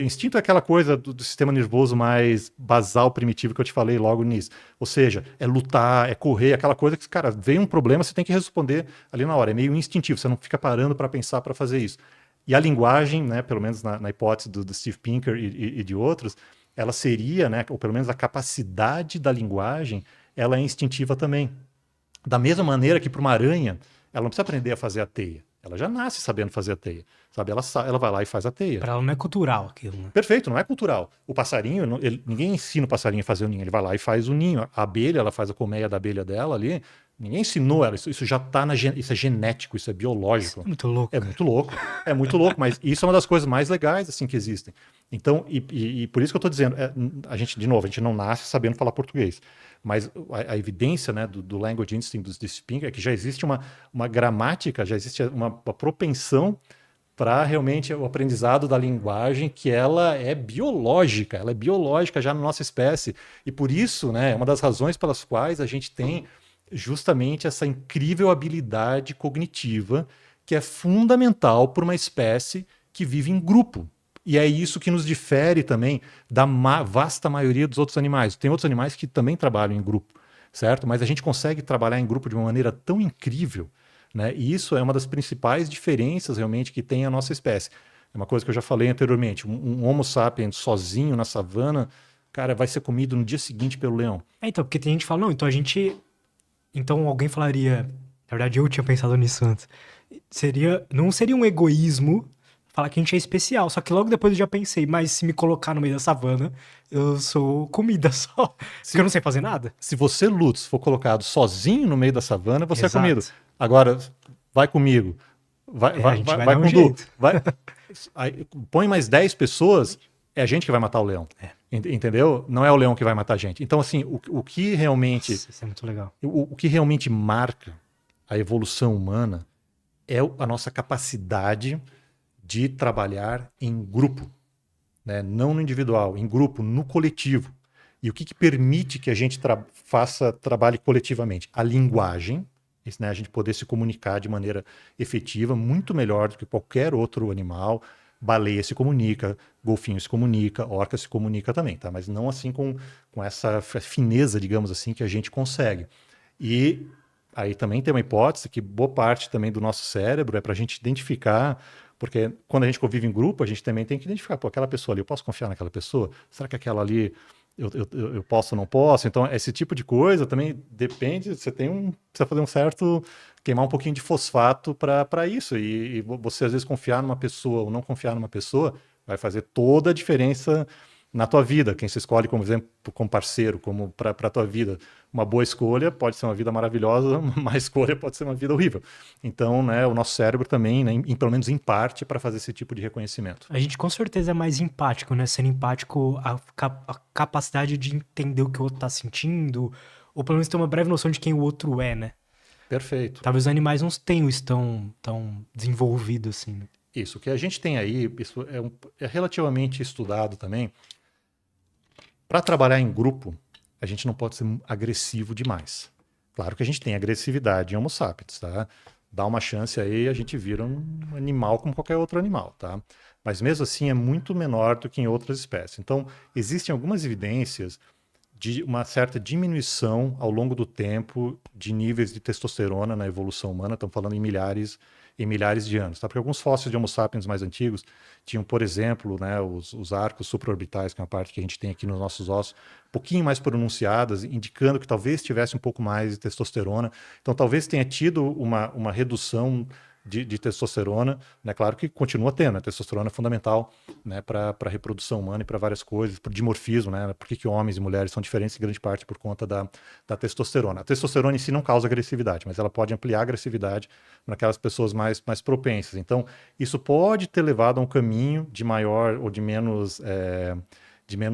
Instinto é aquela coisa do sistema nervoso mais basal, primitivo que eu te falei logo nisso. Ou seja, é lutar, é correr, aquela coisa que, cara, vem um problema, você tem que responder ali na hora. É meio instintivo, você não fica parando para pensar para fazer isso. E a linguagem, né, pelo menos na hipótese do Steve Pinker e de outros, ela seria, né, ou pelo menos a capacidade da linguagem, ela é instintiva também. Da mesma maneira que para uma aranha, ela não precisa aprender a fazer a teia. Ela já nasce sabendo fazer a teia. Sabe? Ela vai lá e faz a teia. Para ela não é cultural aquilo, né? Perfeito, não é cultural. O passarinho, ninguém ensina o passarinho a fazer o ninho. Ele vai lá e faz o ninho. A abelha, ela faz a colmeia da abelha dela ali. Ninguém ensinou ela. Isso já está isso é genético, isso é biológico. Isso é muito louco. É muito louco. É muito louco, mas isso é uma das coisas mais legais assim que existem. Então, e por isso que eu estou dizendo, a gente, de novo, a gente não nasce sabendo falar português. Mas a evidência, né, do language instinct do Steve Pinker é que já existe uma gramática, já existe uma propensão para realmente o aprendizado da linguagem, que ela é biológica já na nossa espécie. E por isso, né, é uma das razões pelas quais a gente tem justamente essa incrível habilidade cognitiva que é fundamental para uma espécie que vive em grupo. E é isso que nos difere também da vasta maioria dos outros animais. Tem outros animais que também trabalham em grupo, certo? Mas a gente consegue trabalhar em grupo de uma maneira tão incrível, né? E isso é uma das principais diferenças realmente que tem a nossa espécie. É uma coisa que eu já falei anteriormente. Um Homo sapiens sozinho na savana, cara, vai ser comido no dia seguinte pelo leão. Então, porque tem gente que fala, não, então a gente... Então alguém falaria... Na verdade, eu tinha pensado nisso antes. Não seria um egoísmo falar que a gente é especial. Só que logo depois eu já pensei, mas se me colocar no meio da savana, eu sou comida só. Porque eu não sei fazer nada. Se você, Lutz, for colocado sozinho no meio da savana, você Exato. é comido. Agora, vai comigo. Vai com o Du. Põe mais 10 pessoas, é a gente que vai matar o leão. Entendeu? Não é o leão que vai matar a gente. Então, assim, o que realmente... Nossa, isso é muito legal. O que realmente marca a evolução humana é a nossa capacidade de trabalhar em grupo, né? Não no individual, em grupo, no coletivo. E o que permite que a gente trabalhe coletivamente? A linguagem, né? A gente poder se comunicar de maneira efetiva, muito melhor do que qualquer outro animal. Baleia se comunica, golfinho se comunica, orca se comunica também, tá? Mas não assim com essa fineza, digamos assim, que a gente consegue. E aí também tem uma hipótese que boa parte também do nosso cérebro é para a gente identificar, porque quando a gente convive em grupo, a gente também tem que identificar, pô, aquela pessoa ali, eu posso confiar naquela pessoa? Será que aquela ali eu posso ou não posso? Então, esse tipo de coisa também depende, você precisa fazer queimar um pouquinho de fosfato para isso, e você às vezes confiar numa pessoa ou não confiar numa pessoa vai fazer toda a diferença na tua vida, quem você escolhe como exemplo, como parceiro, como para a tua vida. Uma boa escolha pode ser uma vida maravilhosa, uma má escolha pode ser uma vida horrível. Então, né, o nosso cérebro também, né, pelo menos em parte, para fazer esse tipo de reconhecimento. A gente com certeza é mais empático, né? Sendo empático, a capacidade de entender o que o outro tá sentindo, ou pelo menos ter uma breve noção de quem o outro é, né? Perfeito. Talvez os animais não tenham isso tão desenvolvido assim, né? Isso, o que a gente tem aí, isso é relativamente estudado também. Para trabalhar em grupo, a gente não pode ser agressivo demais. Claro que a gente tem agressividade em Homo sapiens, tá? Dá uma chance aí, a gente vira um animal como qualquer outro animal, tá? Mas mesmo assim é muito menor do que em outras espécies. Então, existem algumas evidências de uma certa diminuição ao longo do tempo de níveis de testosterona na evolução humana. Estamos falando em milhares de anos, tá? Porque alguns fósseis de Homo sapiens mais antigos tinham, por exemplo, né, os arcos supraorbitais, que é uma parte que a gente tem aqui nos nossos ossos, um pouquinho mais pronunciadas, indicando que talvez tivesse um pouco mais de testosterona. Então, talvez tenha tido uma redução de testosterona, né? Claro que continua tendo, a testosterona é fundamental, né, para a reprodução humana e para várias coisas, para o dimorfismo, né? Por que homens e mulheres são diferentes em grande parte por conta da testosterona. A testosterona em si não causa agressividade, mas ela pode ampliar a agressividade naquelas pessoas mais propensas. Então, isso pode ter levado a um caminho de maior ou de menos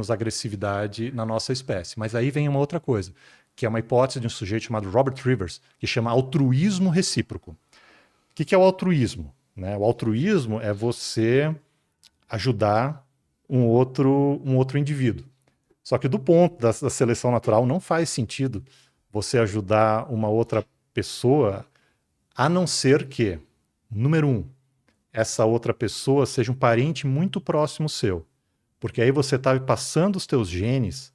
agressividade na nossa espécie. Mas aí vem uma outra coisa, que é uma hipótese de um sujeito chamado Robert Rivers, que chama altruísmo recíproco. O que é o altruísmo? Né? O altruísmo é você ajudar um outro indivíduo. Só que do ponto da seleção natural não faz sentido você ajudar uma outra pessoa, a não ser que, número um, essa outra pessoa seja um parente muito próximo seu. Porque aí você está passando os teus genes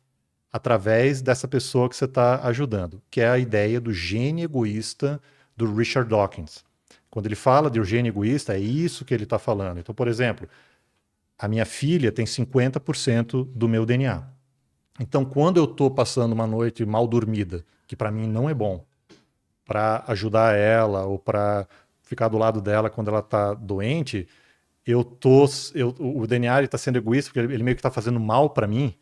através dessa pessoa que você está ajudando, que é a ideia do gene egoísta do Richard Dawkins. Quando ele fala de gene egoísta, é isso que ele está falando. Então, por exemplo, a minha filha tem 50% do meu DNA. Então, quando eu estou passando uma noite mal dormida, que para mim não é bom, para ajudar ela ou para ficar do lado dela quando ela está doente, o DNA está sendo egoísta porque ele meio que está fazendo mal para mim,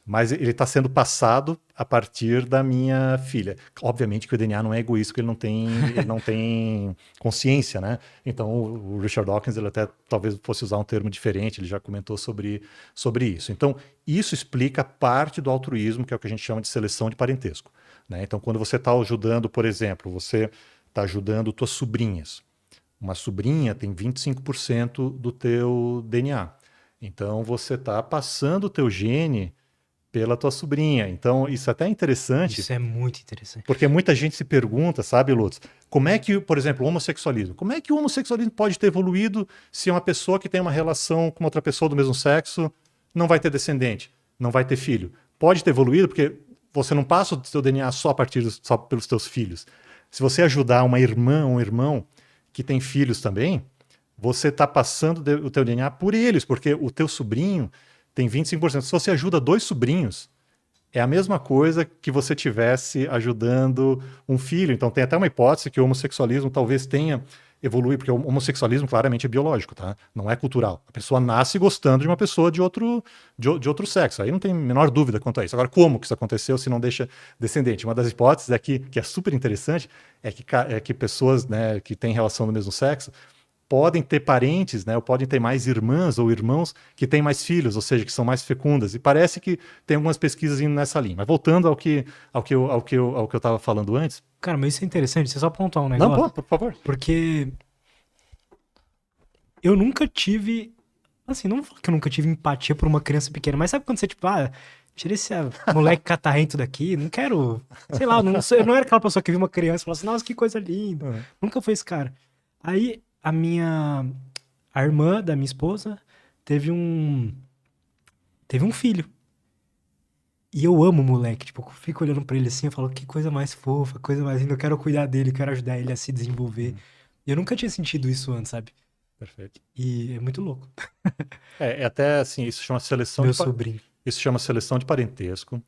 mas ele está sendo passado a partir da minha filha. Obviamente que o DNA não é egoísta, porque ele não tem consciência, né? Então, o Richard Dawkins, ele até talvez fosse usar um termo diferente, ele já comentou sobre isso. Então, isso explica parte do altruísmo, que é o que a gente chama de seleção de parentesco, né? Então, quando você está ajudando, por exemplo, você está ajudando tuas sobrinhas. Uma sobrinha tem 25% do teu DNA. Então, você está passando o teu gene pela tua sobrinha. Então, isso é até interessante. Isso é muito interessante. Porque muita gente se pergunta, sabe, Lutz, como é que, por exemplo, o homossexualismo, como é que o homossexualismo pode ter evoluído se uma pessoa que tem uma relação com outra pessoa do mesmo sexo não vai ter descendente, não vai ter filho? Pode ter evoluído porque você não passa o seu DNA só pelos teus filhos. Se você ajudar uma irmã ou um irmão que tem filhos também, você está passando o teu DNA por eles, porque o teu sobrinho tem 25%. Se você ajuda 2 sobrinhos, é a mesma coisa que você tivesse ajudando um filho. Então tem até uma hipótese que o homossexualismo talvez tenha evoluído, porque o homossexualismo claramente é biológico, tá? Não é cultural. A pessoa nasce gostando de uma pessoa de outro sexo. Aí não tem a menor dúvida quanto a isso. Agora, como que isso aconteceu se não deixa descendente? Uma das hipóteses aqui, que é super interessante, é que pessoas, né, que têm relação do mesmo sexo podem ter parentes, né, ou podem ter mais irmãs ou irmãos que têm mais filhos, ou seja, que são mais fecundas. E parece que tem algumas pesquisas indo nessa linha. Mas voltando ao que eu estava falando antes. Cara, mas isso é interessante, você só pontuar um negócio. Não, por favor. Porque eu nunca tive, assim, não vou falar que eu nunca tive empatia por uma criança pequena, mas sabe quando você, tipo, tira esse moleque catarrento daqui, não quero, sei lá, eu não era aquela pessoa que viu uma criança e falou assim, nossa, que coisa linda. Uhum. Nunca foi esse cara. Aí a irmã da minha esposa teve um filho. E eu amo o moleque, tipo, eu fico olhando pra ele assim, eu falo, que coisa mais fofa, coisa mais linda, eu quero cuidar dele, eu quero ajudar ele a se desenvolver. E eu nunca tinha sentido isso antes, sabe? Perfeito. E é muito louco. É até assim, isso chama seleção Meu sobrinho. Isso chama seleção de parentesco.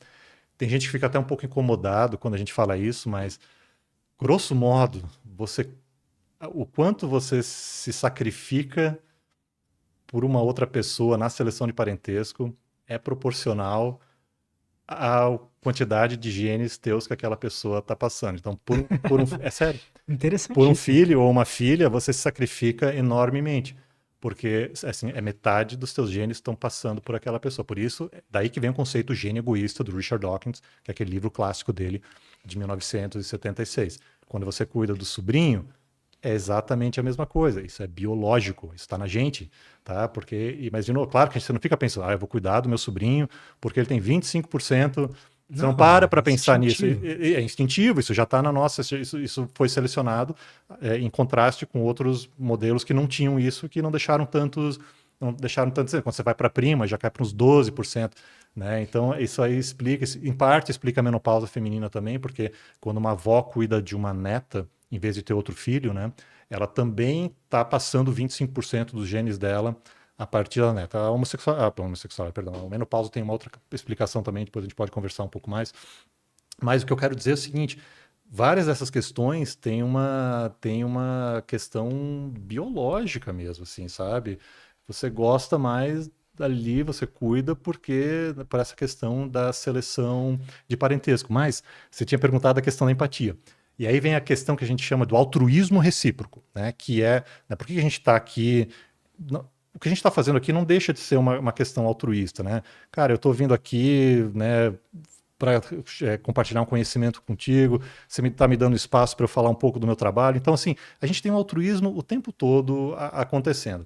Tem gente que fica até um pouco incomodado quando a gente fala isso, mas grosso modo, o quanto você se sacrifica por uma outra pessoa na seleção de parentesco é proporcional à quantidade de genes teus que aquela pessoa está passando. Então, é sério, por um Interessantíssimo. filho ou uma filha, você se sacrifica enormemente, porque assim, é metade dos teus genes estão passando por aquela pessoa. Por isso, daí que vem o conceito gene egoísta do Richard Dawkins, que é aquele livro clássico dele de 1976. Quando você cuida do sobrinho, é exatamente a mesma coisa. Isso é biológico, isso está na gente, tá? Porque, mas de novo, claro que você não fica pensando, eu vou cuidar do meu sobrinho porque ele tem 25%. Você não para pensar nisso. É instintivo, isso já está na nossa. Isso foi selecionado em contraste com outros modelos que não tinham isso, que não deixaram tantos. Não deixaram tanto. Quando você vai para a prima, já cai para uns 12%. Né? Então, isso aí explica, em parte explica a menopausa feminina também, porque quando uma avó cuida de uma neta, em vez de ter outro filho, né, ela também está passando 25% dos genes dela a partir da neta. A menopausa tem uma outra explicação também, depois a gente pode conversar um pouco mais. Mas o que eu quero dizer é o seguinte, várias dessas questões têm uma questão biológica mesmo, assim, sabe? Você gosta mais ali, você cuida por essa questão da seleção de parentesco. Mas você tinha perguntado a questão da empatia. E aí vem a questão que a gente chama do altruísmo recíproco, né? Que é, né, por que a gente está aqui... O que a gente está fazendo aqui não deixa de ser uma questão altruísta, né? Cara, eu estou vindo aqui, né, para compartilhar um conhecimento contigo, você está me dando espaço para eu falar um pouco do meu trabalho. Então, assim, a gente tem um altruísmo o tempo todo acontecendo.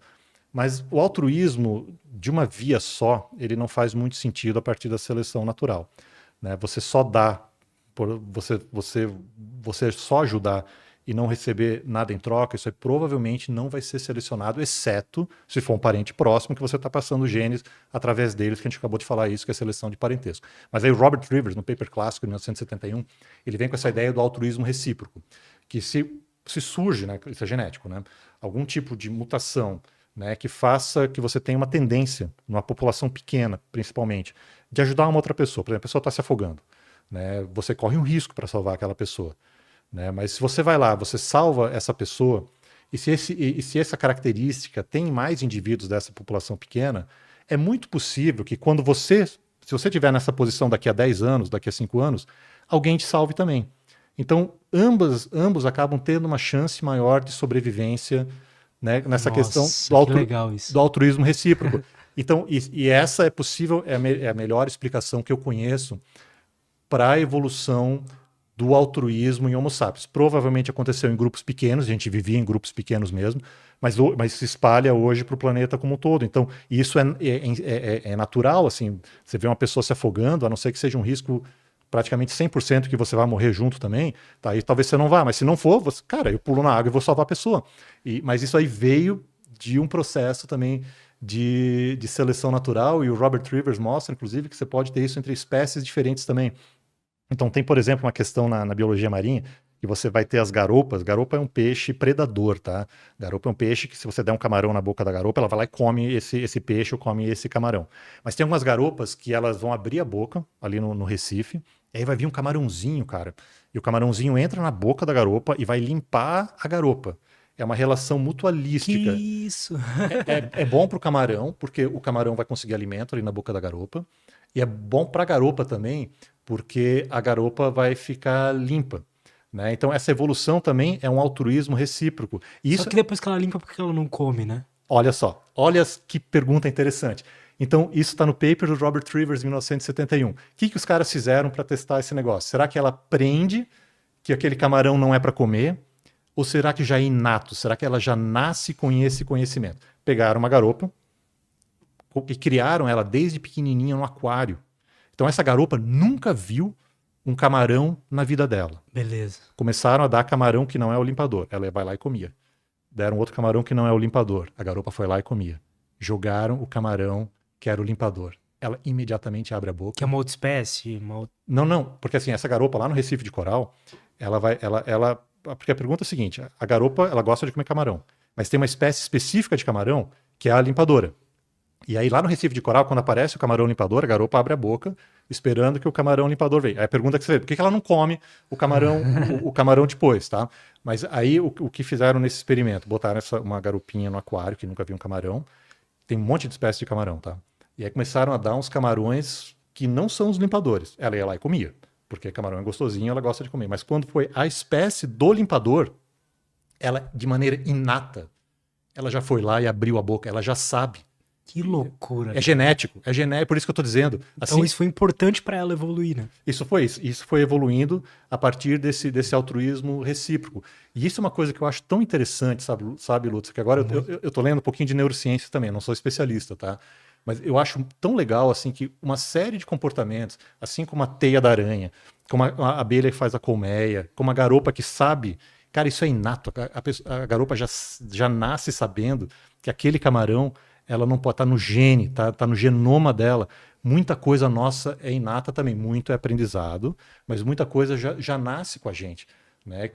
Mas o altruísmo de uma via só, ele não faz muito sentido a partir da seleção natural, né? Você só dá, você só ajudar e não receber nada em troca, isso aí provavelmente não vai ser selecionado, exceto se for um parente próximo que você está passando genes através deles, que a gente acabou de falar isso, que é seleção de parentesco. Mas aí o Robert Rivers, no paper clássico de 1971, ele vem com essa ideia do altruísmo recíproco, que se surge, né, isso é genético, né, algum tipo de mutação, né, que faça que você tenha uma tendência, numa população pequena, principalmente, de ajudar uma outra pessoa. Por exemplo, a pessoa está se afogando, né, você corre um risco para salvar aquela pessoa. Né? Mas se você vai lá, você salva essa pessoa, e se essa característica tem mais indivíduos dessa população pequena, é muito possível que quando se você estiver nessa posição daqui a 10 anos, daqui a 5 anos, alguém te salve também. Então, ambos acabam tendo uma chance maior de sobrevivência, né, nessa questão do altruísmo recíproco. Então, e essa é possível, é a melhor explicação que eu conheço para a evolução do altruísmo em Homo sapiens. Provavelmente aconteceu em grupos pequenos, a gente vivia em grupos pequenos mesmo, mas se espalha hoje para o planeta como um todo. Então, isso é natural, assim, você vê uma pessoa se afogando, a não ser que seja um risco praticamente 100% que você vai morrer junto também, tá? E talvez você não vá, mas se não for, cara, eu pulo na água e vou salvar a pessoa. Mas isso aí veio de um processo também de seleção natural, e o Robert Rivers mostra, inclusive, que você pode ter isso entre espécies diferentes também. Então tem, por exemplo, uma questão na biologia marinha, que você vai ter as garopas. Garopa é um peixe predador, tá? Garopa é um peixe que, se você der um camarão na boca da garopa, ela vai lá e come esse peixe ou come esse camarão. Mas tem algumas garopas que elas vão abrir a boca ali no Recife, e aí vai vir um camarãozinho, cara. E o camarãozinho entra na boca da garopa e vai limpar a garopa. É uma relação mutualística. Que isso! É bom pro camarão, porque o camarão vai conseguir alimento ali na boca da garopa. E é bom pra garopa também, porque a garopa vai ficar limpa. Né? Então, essa evolução também é um altruísmo recíproco. Só que depois que ela limpa, por que ela não come, né? Olha só, olha que pergunta interessante. Então, isso está no paper do Robert Rivers, em 1971. O que os caras fizeram para testar esse negócio? Será que ela aprende que aquele camarão não é para comer? Ou será que já é inato? Será que ela já nasce com esse conhecimento? Pegaram uma garopa e criaram ela desde pequenininha no aquário. Então essa garopa nunca viu um camarão na vida dela. Beleza. Começaram a dar camarão que não é o limpador. Ela vai lá e comia. Deram outro camarão que não é o limpador. A garopa foi lá e comia. Jogaram o camarão que era o limpador. Ela imediatamente abre a boca. Que é uma outra espécie? Não. Porque assim, essa garopa lá no Recife de Coral, porque a pergunta é a seguinte, a garopa, ela gosta de comer camarão. Mas tem uma espécie específica de camarão que é a limpadora. E aí lá no Recife de Coral, quando aparece o camarão limpador, a garopa abre a boca, esperando que o camarão limpador venha. Aí a pergunta que você vê, por que ela não come o camarão, o camarão depois, tá? Mas aí o que fizeram nesse experimento? Botaram uma garopinha no aquário, que nunca viu um camarão. Tem um monte de espécies de camarão, tá? E aí começaram a dar uns camarões que não são os limpadores. Ela ia lá e comia, porque camarão é gostosinho, ela gosta de comer. Mas quando foi a espécie do limpador, ela, de maneira inata, ela já foi lá e abriu a boca, ela já sabe. Que loucura. É genético, por isso que eu estou dizendo. Então isso foi importante para ela evoluir, né? Isso foi evoluindo a partir desse altruísmo recíproco. E isso é uma coisa que eu acho tão interessante, sabe Lutz, que agora eu tô lendo um pouquinho de neurociência também, não sou especialista, tá? Mas eu acho tão legal assim que uma série de comportamentos, assim como a teia da aranha, como a abelha que faz a colmeia, como a garopa que sabe, cara, isso é inato. A garopa já nasce sabendo que aquele camarão, ela não pode estar no gene, tá no genoma dela. Muita coisa nossa é inata também, muito é aprendizado, mas muita coisa já nasce com a gente. Né,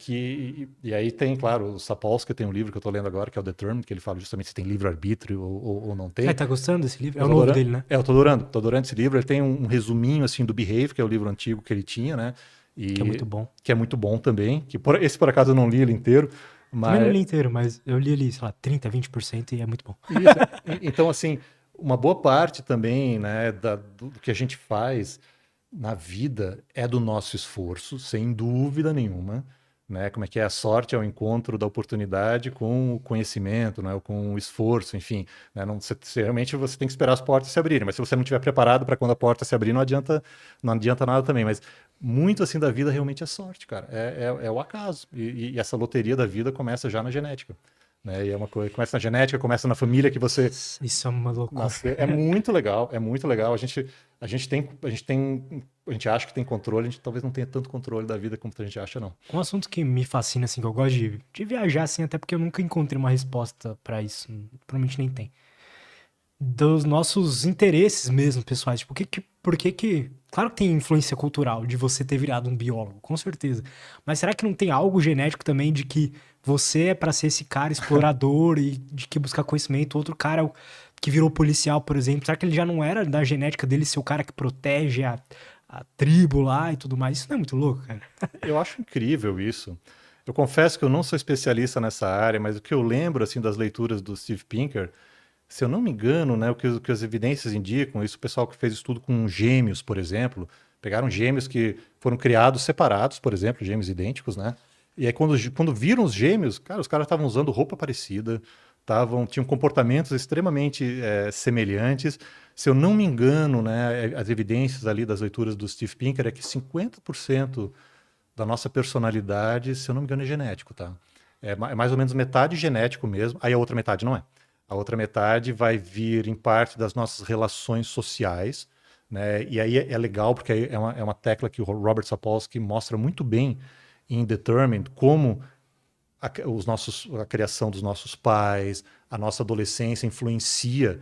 e aí tem, claro, o Sapolsky tem um livro que eu estou lendo agora, que é o Determined, que ele fala justamente se tem livre-arbítrio ou não tem. Tá gostando desse livro? É o novo dele, né? Eu tô adorando esse livro. Ele tem um resuminho assim do Behave, que é o livro antigo que ele tinha, né? Que é muito bom. Que é muito bom também. Esse, por acaso, eu não li ele inteiro. Mas... Também não li inteiro, mas eu li ali, sei lá, 30%, 20% e é muito bom. Isso. Então, assim, uma boa parte também, né, do que a gente faz na vida é do nosso esforço, sem dúvida nenhuma. Né? Como é que é? A sorte é o encontro da oportunidade com o conhecimento, né? Ou com o esforço, enfim. Né? Realmente você tem que esperar as portas se abrirem, mas se você não estiver preparado para quando a porta se abrir, não adianta nada também. Mas muito assim da vida realmente é sorte, cara. É o acaso. E essa loteria da vida começa já na genética. Né? E é uma coisa que começa na genética, começa na família que você... Isso é uma loucura. É muito legal, é muito legal. A gente acha que tem controle, a gente talvez não tenha tanto controle da vida como a gente acha, não. Um assunto que me fascina, assim, que eu gosto de viajar, assim, até porque eu nunca encontrei uma resposta pra isso, provavelmente nem tem. Dos nossos interesses mesmo, pessoais. Tipo, por que... Claro que tem influência cultural de você ter virado um biólogo, com certeza. Mas será que não tem algo genético também de que você é pra ser esse cara explorador e de que buscar conhecimento? Outro cara que virou policial, por exemplo, será que ele já não era da genética dele ser o cara que protege a tribo lá e tudo mais? Isso não é muito louco, cara? Eu acho incrível isso. Eu confesso que eu não sou especialista nessa área, mas o que eu lembro assim das leituras do Steve Pinker, se eu não me engano, né, o que as evidências indicam, isso o pessoal que fez estudo com gêmeos, por exemplo, pegaram gêmeos que foram criados separados, por exemplo, gêmeos idênticos, né? E aí quando viram os gêmeos, cara, os caras estavam usando roupa parecida, tinham comportamentos extremamente semelhantes. Se eu não me engano, né, as evidências ali das leituras do Steve Pinker é que 50% da nossa personalidade, se eu não me engano, é genético, tá? É mais ou menos metade genético mesmo, aí a outra metade não é. A outra metade vai vir em parte das nossas relações sociais, né? E aí é legal porque é uma tecla que o Robert Sapolsky mostra muito bem em Determined, como a criação dos nossos pais, a nossa adolescência influencia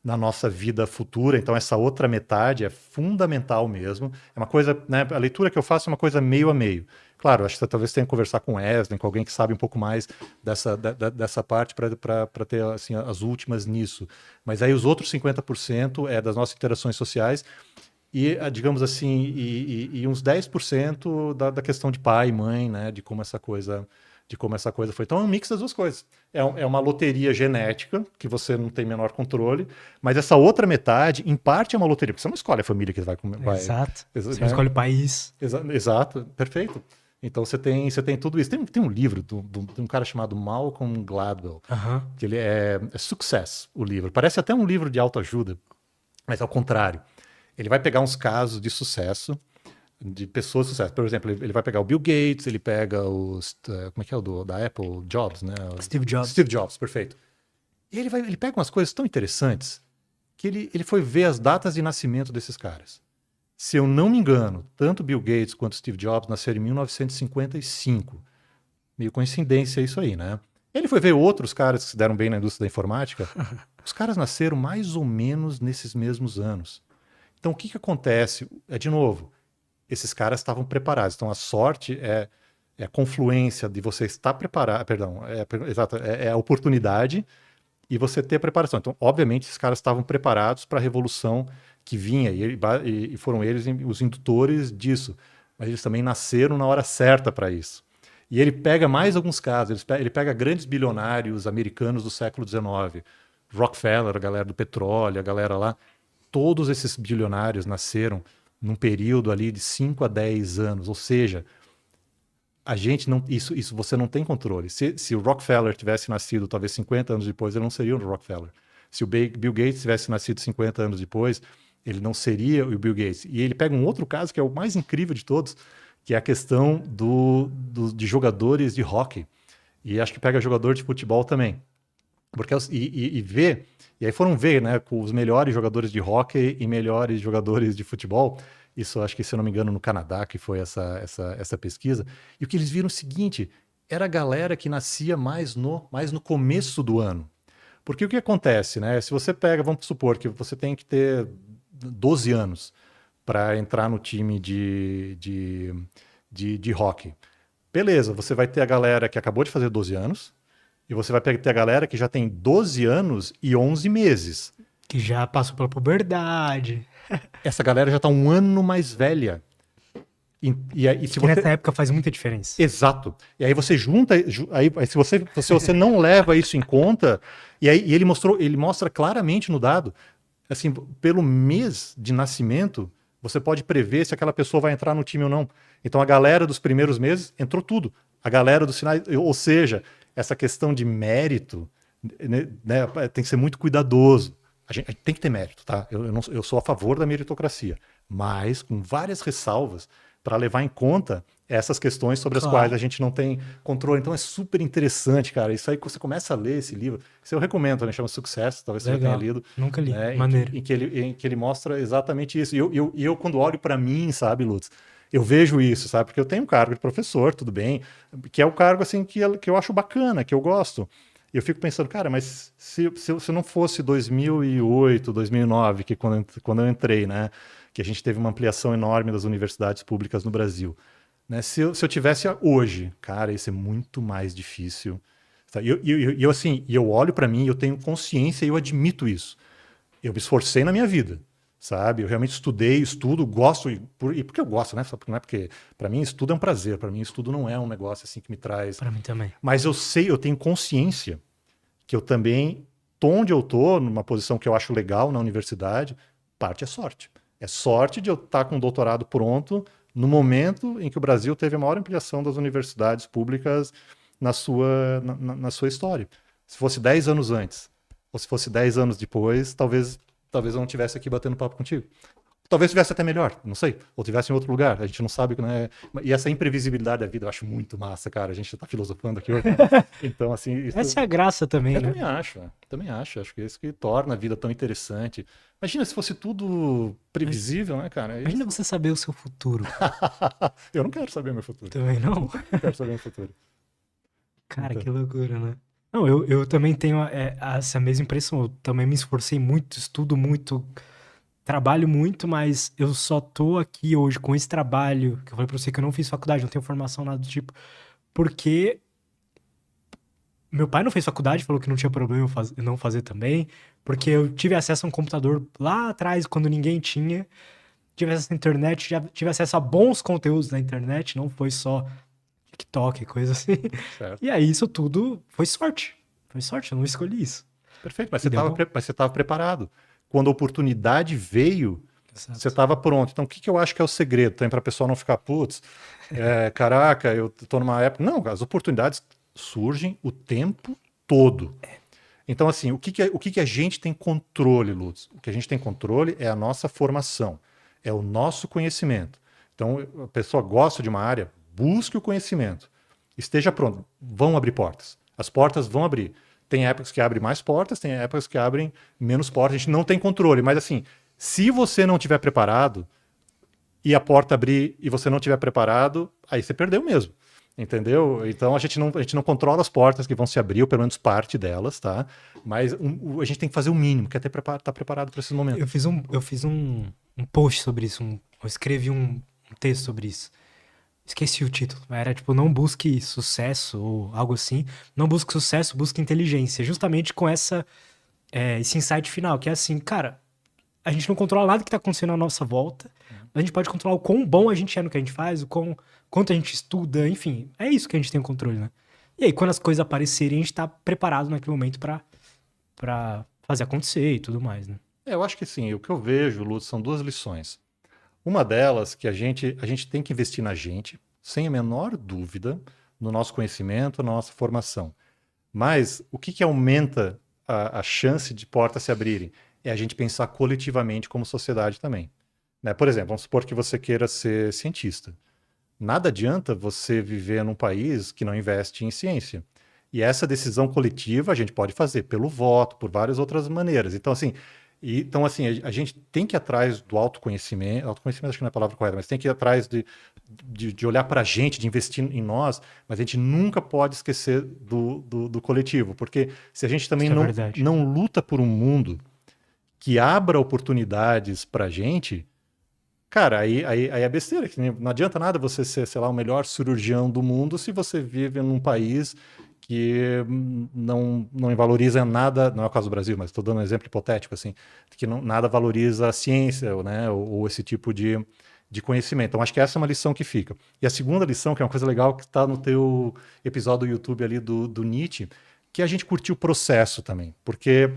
na nossa vida futura. Então essa outra metade é fundamental mesmo. É uma coisa, né, a leitura que eu faço é uma coisa meio a meio. Claro, acho que você talvez tenha que conversar com o Wesley, com alguém que sabe um pouco mais dessa parte para ter assim, as últimas nisso. Mas aí os outros 50% é das nossas interações sociais e, digamos assim, e uns 10% da questão de pai e mãe, né, de como essa coisa foi. Então é um mix das duas coisas. É uma loteria genética, que você não tem menor controle, mas essa outra metade, em parte, é uma loteria, porque você não escolhe a família que vai comer. Exato. Você não escolhe o país. Exato, perfeito. Então você tem tudo isso. Tem um livro de um cara chamado Malcolm Gladwell, que ele é Success, o livro. Parece até um livro de autoajuda, mas ao contrário. Ele vai pegar uns casos de sucesso, de pessoas de sucesso. Por exemplo, ele vai pegar o Bill Gates, ele pega os... Como é que é o da Apple? Jobs, né? Steve Jobs. Steve Jobs, perfeito. E ele pega umas coisas tão interessantes que ele foi ver as datas de nascimento desses caras. Se eu não me engano, tanto Bill Gates quanto Steve Jobs nasceram em 1955. Meio coincidência isso aí, né? Ele foi ver outros caras que se deram bem na indústria da informática. Os caras nasceram mais ou menos nesses mesmos anos. Então, o que acontece? De novo, esses caras estavam preparados. Então, a sorte é a confluência de você estar preparado, é a oportunidade e você ter a preparação. Então, obviamente, esses caras estavam preparados para a revolução que vinha e foram eles os indutores disso. Mas eles também nasceram na hora certa para isso. E ele pega mais alguns casos. Ele pega grandes bilionários americanos do século XIX. Rockefeller, a galera do petróleo, a galera lá. todos esses bilionários nasceram num período ali de 5 a 10 anos, ou seja, a gente não, isso você não tem controle. Se o Rockefeller tivesse nascido talvez 50 anos depois, ele não seria o Rockefeller. Se o Bill Gates tivesse nascido 50 anos depois, ele não seria o Bill Gates. E ele pega um outro caso que é o mais incrível de todos, que é a questão de jogadores de hóquei. E acho que pega jogador de futebol também. Porque, e aí foram ver, né, com os melhores jogadores de hóquei e melhores jogadores de futebol. Isso, acho que, se eu não me engano, no Canadá, que foi essa pesquisa. E o que eles viram é o seguinte, era a galera que nascia mais no começo do ano. Porque o que acontece, né? Se você pega, vamos supor que você tem que ter 12 anos para entrar no time de hóquei. Beleza, você vai ter a galera que acabou de fazer 12 anos, e você vai ter a galera que já tem 12 anos e 11 meses. Que já passou pela puberdade. Essa galera já está um ano mais velha. E se que nessa época faz muita diferença. Exato. E aí você junta, aí se você não leva isso em conta, e ele mostra claramente no dado, assim, pelo mês de nascimento, você pode prever se aquela pessoa vai entrar no time ou não. Então a galera dos primeiros meses entrou tudo. A galera dos finais, ou seja, essa questão de mérito, né, tem que ser muito cuidadoso. A gente tem que ter mérito, tá? Eu sou a favor da meritocracia, mas com várias ressalvas para levar em conta essas questões sobre as quais a gente não tem controle. Então é super interessante, cara. Isso aí, você começa a ler esse livro, isso eu recomendo, né? Chama Sucesso, talvez você já tenha lido. Nunca li, né? maneiro. Em que ele mostra exatamente isso. E eu quando olho para mim, sabe, Lutz, eu vejo isso, sabe? Porque eu tenho um cargo de professor, tudo bem, que é o cargo assim que eu acho bacana, que eu gosto. E eu fico pensando, cara, mas se não fosse 2008, 2009, que quando eu entrei, né, que a gente teve uma ampliação enorme das universidades públicas no Brasil, né, se eu tivesse hoje, cara, isso é muito mais difícil. E eu olho para mim, eu tenho consciência e eu admito isso. Eu me esforcei na minha vida, sabe? Eu realmente estudo, gosto, e porque eu gosto, né? Não é porque, para mim, estudo é um prazer, para mim, estudo não é um negócio assim que me traz. Para mim também. Mas eu tenho consciência que eu também, onde eu tô, numa posição que eu acho legal na universidade, parte é sorte. É sorte de eu estar com o doutorado pronto no momento em que o Brasil teve a maior ampliação das universidades públicas na sua história. Se fosse 10 anos antes, ou se fosse 10 anos depois, talvez eu não estivesse aqui batendo papo contigo. Talvez tivesse até melhor, não sei. Ou tivesse em outro lugar, a gente não sabe, né? E essa imprevisibilidade da vida eu acho muito massa, cara. A gente está filosofando aqui hoje. Então, assim... Essa é a graça também, eu né? também acho. Acho que é isso que torna a vida tão interessante. Imagina se fosse tudo previsível, né, cara? Imagina você saber o seu futuro. Eu não quero saber o meu futuro. Também não? Eu quero saber o meu futuro. Cara, então. Que loucura, né? Não, eu também tenho essa mesma impressão. Eu também me esforcei muito, estudo muito... Trabalho muito, mas eu só tô aqui hoje com esse trabalho, que eu falei pra você que eu não fiz faculdade, não tenho formação, nada do tipo, porque meu pai não fez faculdade, falou que não tinha problema eu não fazer também, porque eu tive acesso a um computador lá atrás, quando ninguém tinha, tive acesso à internet, já tive acesso a bons conteúdos na internet, não foi só TikTok, coisa assim. Certo. E aí isso tudo foi sorte, eu não escolhi isso. Perfeito, mas você estava preparado. Quando a oportunidade veio, exato, você estava pronto. Então, o que eu acho que é o segredo? Para a pessoa não ficar, putz, caraca, eu estou numa época... Não, as oportunidades surgem o tempo todo. Então, assim, o que a gente tem controle, Lutz? O que a gente tem controle é a nossa formação, é o nosso conhecimento. Então, a pessoa gosta de uma área, busque o conhecimento. Esteja pronto. Vão abrir portas. As portas vão abrir. Tem épocas que abrem mais portas, tem épocas que abrem menos portas. A gente não tem controle, mas assim, se você não estiver preparado e a porta abrir e você não estiver preparado, aí você perdeu mesmo, entendeu? Então a gente não controla as portas que vão se abrir, ou pelo menos parte delas, tá? Mas a gente tem que fazer o mínimo, que é estar preparado para esses momentos. Eu fiz um post sobre isso, eu escrevi um texto sobre isso. Esqueci o título, era tipo, não busque sucesso ou algo assim, não busque sucesso, busque inteligência, justamente com esse insight final, que é assim, cara, a gente não controla nada que tá acontecendo à nossa volta, mas a gente pode controlar o quão bom a gente é no que a gente faz, quanto a gente estuda, enfim, é isso que a gente tem o controle, né? E aí, quando as coisas aparecerem, a gente tá preparado naquele momento pra fazer acontecer e tudo mais, né? Eu acho que sim. O que eu vejo, Lutz, são duas lições. Uma delas que a gente tem que investir na gente, sem a menor dúvida, no nosso conhecimento, na nossa formação. Mas o que aumenta a chance de portas se abrirem? É a gente pensar coletivamente como sociedade também. Né? Por exemplo, vamos supor que você queira ser cientista. Nada adianta você viver num país que não investe em ciência. E essa decisão coletiva a gente pode fazer pelo voto, por várias outras maneiras. Então, assim, a gente tem que ir atrás do autoconhecimento. Autoconhecimento acho que não é a palavra correta, mas tem que ir atrás de olhar para a gente, de investir em nós, mas a gente nunca pode esquecer do coletivo, porque se a gente também Isso é verdade. não luta por um mundo que abra oportunidades para a gente, cara, aí é besteira. Que não adianta nada você ser, sei lá, o melhor cirurgião do mundo se você vive num país que não valoriza nada, não é o caso do Brasil, mas estou dando um exemplo hipotético, assim, que nada valoriza a ciência, né, ou esse tipo de conhecimento. Então, acho que essa é uma lição que fica. E a segunda lição, que é uma coisa legal, que está no teu episódio do YouTube ali do Nietzsche, que é a gente curtir o processo também. Porque,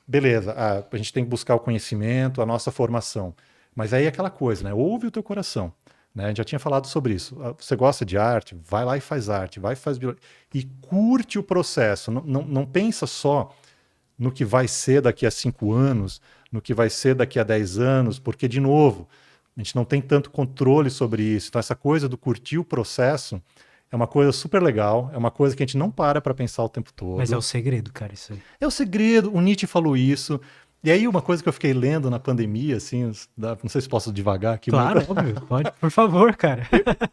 beleza, a gente tem que buscar o conhecimento, a nossa formação. Mas aí é aquela coisa, né? Ouve o teu coração. Né? A gente já tinha falado sobre isso. Você gosta de arte? Vai lá e faz arte. Vai e faz... E curte o processo. Não pensa só no que vai ser daqui a 5 anos, no que vai ser daqui a 10 anos, porque, de novo, a gente não tem tanto controle sobre isso. Então, essa coisa do curtir o processo é uma coisa super legal, é uma coisa que a gente não para pensar o tempo todo. Mas é o segredo, cara, isso aí. É o segredo, o Nietzsche falou isso. E aí, uma coisa que eu fiquei lendo na pandemia, assim, não sei se posso devagar aqui. Claro, mas... óbvio, pode, por favor, cara.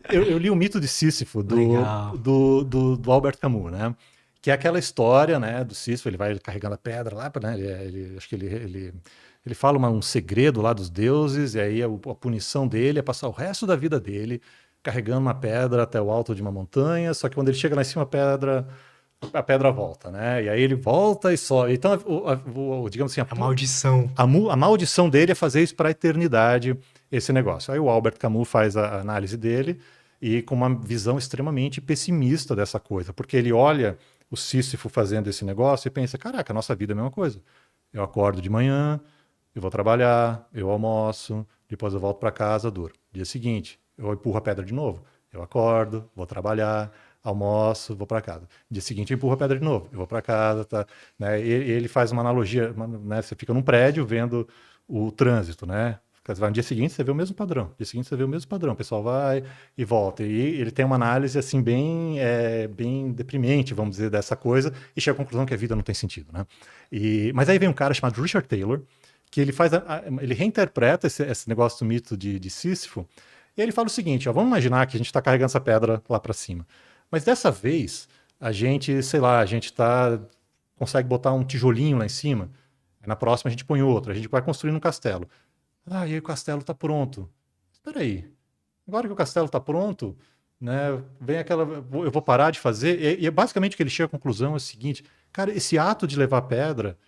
Eu li o Mito de Sísifo, Legal. do Albert Camus, né? Que é aquela história, né, do Sísifo, ele vai carregando a pedra lá, né? Acho que ele fala um segredo lá dos deuses, e aí a punição dele é passar o resto da vida dele carregando uma pedra até o alto de uma montanha, só que quando ele chega lá em cima, a pedra volta, né? E aí ele volta e só. Então, digamos assim, A maldição. a maldição dele é fazer isso para a eternidade, esse negócio. Aí o Albert Camus faz a análise dele e com uma visão extremamente pessimista dessa coisa, porque ele olha o Sísifo fazendo esse negócio e pensa, caraca, a nossa vida é a mesma coisa. Eu acordo de manhã, eu vou trabalhar, eu almoço, depois eu volto para casa, durmo. Dia seguinte, eu empurro a pedra de novo. Eu acordo, vou trabalhar, almoço, vou para casa. Dia seguinte eu empurro a pedra de novo, eu vou para casa, tá? Né? Ele faz uma analogia, né? Você fica num prédio vendo o trânsito, né? Você vai no dia seguinte, você vê o mesmo padrão. No dia seguinte, você vê o mesmo padrão. O pessoal vai e volta. E ele tem uma análise assim bem deprimente, vamos dizer, dessa coisa, e chega à conclusão que a vida não tem sentido, né? Mas aí vem um cara chamado Richard Taylor, que ele reinterpreta esse negócio do mito de Sísifo, e ele fala o seguinte, ó, vamos imaginar que a gente está carregando essa pedra lá para cima. Mas dessa vez, a gente, sei lá, consegue botar um tijolinho lá em cima, na próxima a gente põe outro, a gente vai construindo um castelo. Ah, e aí o castelo está pronto. Espera aí, agora que o castelo está pronto, né, vem eu vou parar de fazer, e basicamente o que ele chega à conclusão é o seguinte, cara, esse ato de levar pedra,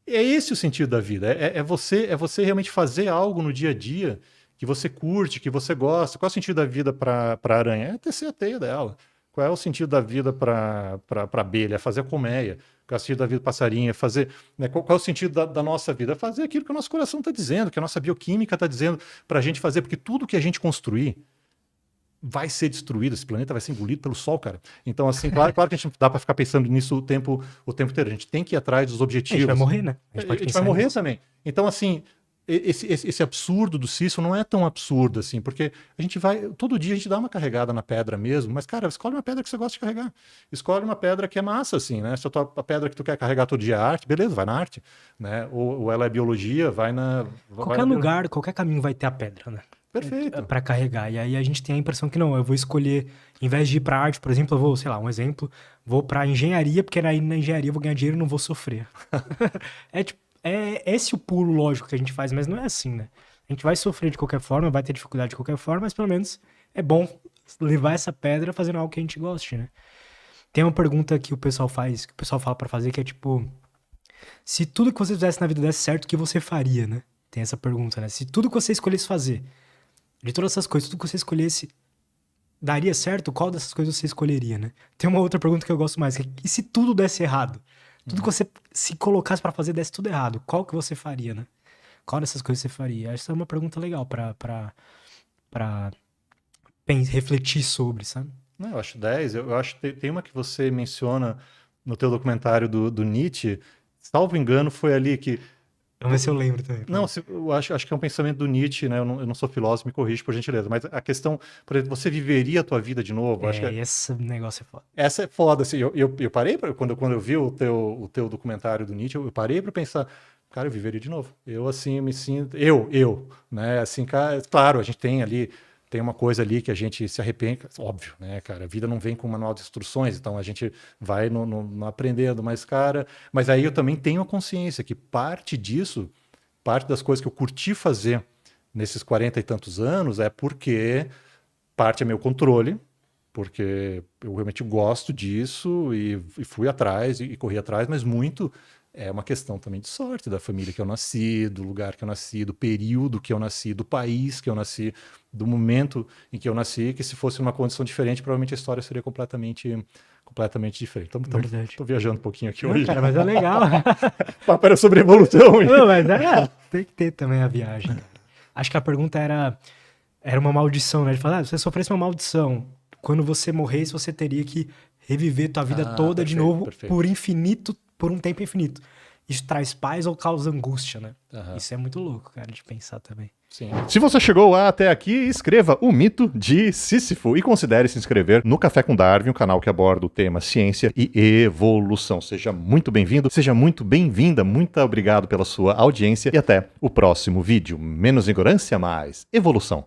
é esse o sentido da vida, é você realmente fazer algo no dia a dia que você curte, que você gosta. Qual é o sentido da vida para a aranha? É tecer a teia dela. Qual é o sentido da vida para a abelha? É fazer a colmeia. Qual é o sentido da vida do passarinho? É fazer, né, qual é o sentido da nossa vida? É fazer aquilo que o nosso coração está dizendo, que a nossa bioquímica está dizendo para a gente fazer, porque tudo que a gente construir vai ser destruído, esse planeta vai ser engolido pelo sol, cara. Então, assim, claro que a gente não dá para ficar pensando nisso o tempo inteiro. A gente tem que ir atrás dos A objetivos. gente vai morrer, né? A gente vai morrer também. Então, assim, esse absurdo do Cícero não é tão absurdo assim, porque a gente vai, todo dia a gente dá uma carregada na pedra mesmo, mas, cara, escolhe uma pedra que você gosta de carregar. Escolhe uma pedra que é massa, assim, né? Se a pedra que tu quer carregar todo dia é arte, beleza, vai na arte, né? Ou ela é biologia, vai na... Qualquer lugar, qualquer caminho vai ter a pedra, né? Perfeito. Para carregar. E aí a gente tem a impressão que não, eu vou escolher, em vez de ir para arte, por exemplo, eu vou, sei lá, um exemplo, vou para engenharia, porque aí na engenharia eu vou ganhar dinheiro e não vou sofrer. É esse o pulo lógico que a gente faz, mas não é assim, né? A gente vai sofrer de qualquer forma, vai ter dificuldade de qualquer forma, mas pelo menos é bom levar essa pedra fazendo algo que a gente goste, né? Tem uma pergunta que o pessoal faz, que o pessoal fala pra fazer, que é tipo, se tudo que você fizesse na vida desse certo, o que você faria, né? Tem essa pergunta, né? Se tudo que você escolhesse fazer, de todas essas coisas, tudo que você escolhesse daria certo, qual dessas coisas você escolheria, né? Tem uma outra pergunta que eu gosto mais, que é, e se tudo desse errado? Tudo que você se colocasse pra fazer desse tudo errado, qual que você faria, né? Qual dessas coisas você faria? Essa é uma pergunta legal pra refletir sobre, sabe? Não, eu acho 10. Eu acho que tem uma que você menciona no teu documentário do Nietzsche, salvo engano, foi ali que... Vamos ver se eu lembro também. Não, eu acho que é um pensamento do Nietzsche, né? Eu não sou filósofo, me corrige por gentileza, mas a questão, por exemplo, você viveria a tua vida de novo? Acho que Esse negócio é foda. essa é foda, assim, eu parei, quando eu vi o teu documentário do Nietzsche, eu parei para pensar, cara, eu viveria de novo. Eu, assim, me sinto... né? Assim, cara, claro, a gente tem uma coisa ali que a gente se arrepende, óbvio, né, cara? A vida não vem com um manual de instruções, então a gente vai no aprendendo, mas, cara... Mas aí eu também tenho a consciência que parte das coisas que eu curti fazer nesses 40 e tantos anos é porque parte é meu controle, porque eu realmente gosto disso e fui atrás e corri atrás, mas muito é uma questão também de sorte, da família que eu nasci, do lugar que eu nasci, do período que eu nasci, do país que eu nasci, do momento em que eu nasci, que se fosse uma condição diferente, provavelmente a história seria completamente diferente. Tô viajando um pouquinho aqui hoje. Cara, mas é legal. O papo era sobre evolução. Não, mas tem que ter também a viagem. Acho que a pergunta era uma maldição, né? Ele fala, se você sofresse uma maldição, quando você morresse, você teria que reviver tua vida toda de novo por um tempo infinito. Isso traz paz ou causa angústia, né? Isso é muito louco, cara, de pensar também. Sim. Se você chegou até aqui, escreva O Mito de Sísifo e considere se inscrever no Café com Darwin, um canal que aborda o tema ciência e evolução. Seja muito bem-vindo, seja muito bem-vinda, muito obrigado pela sua audiência e até o próximo vídeo. Menos ignorância, mais evolução.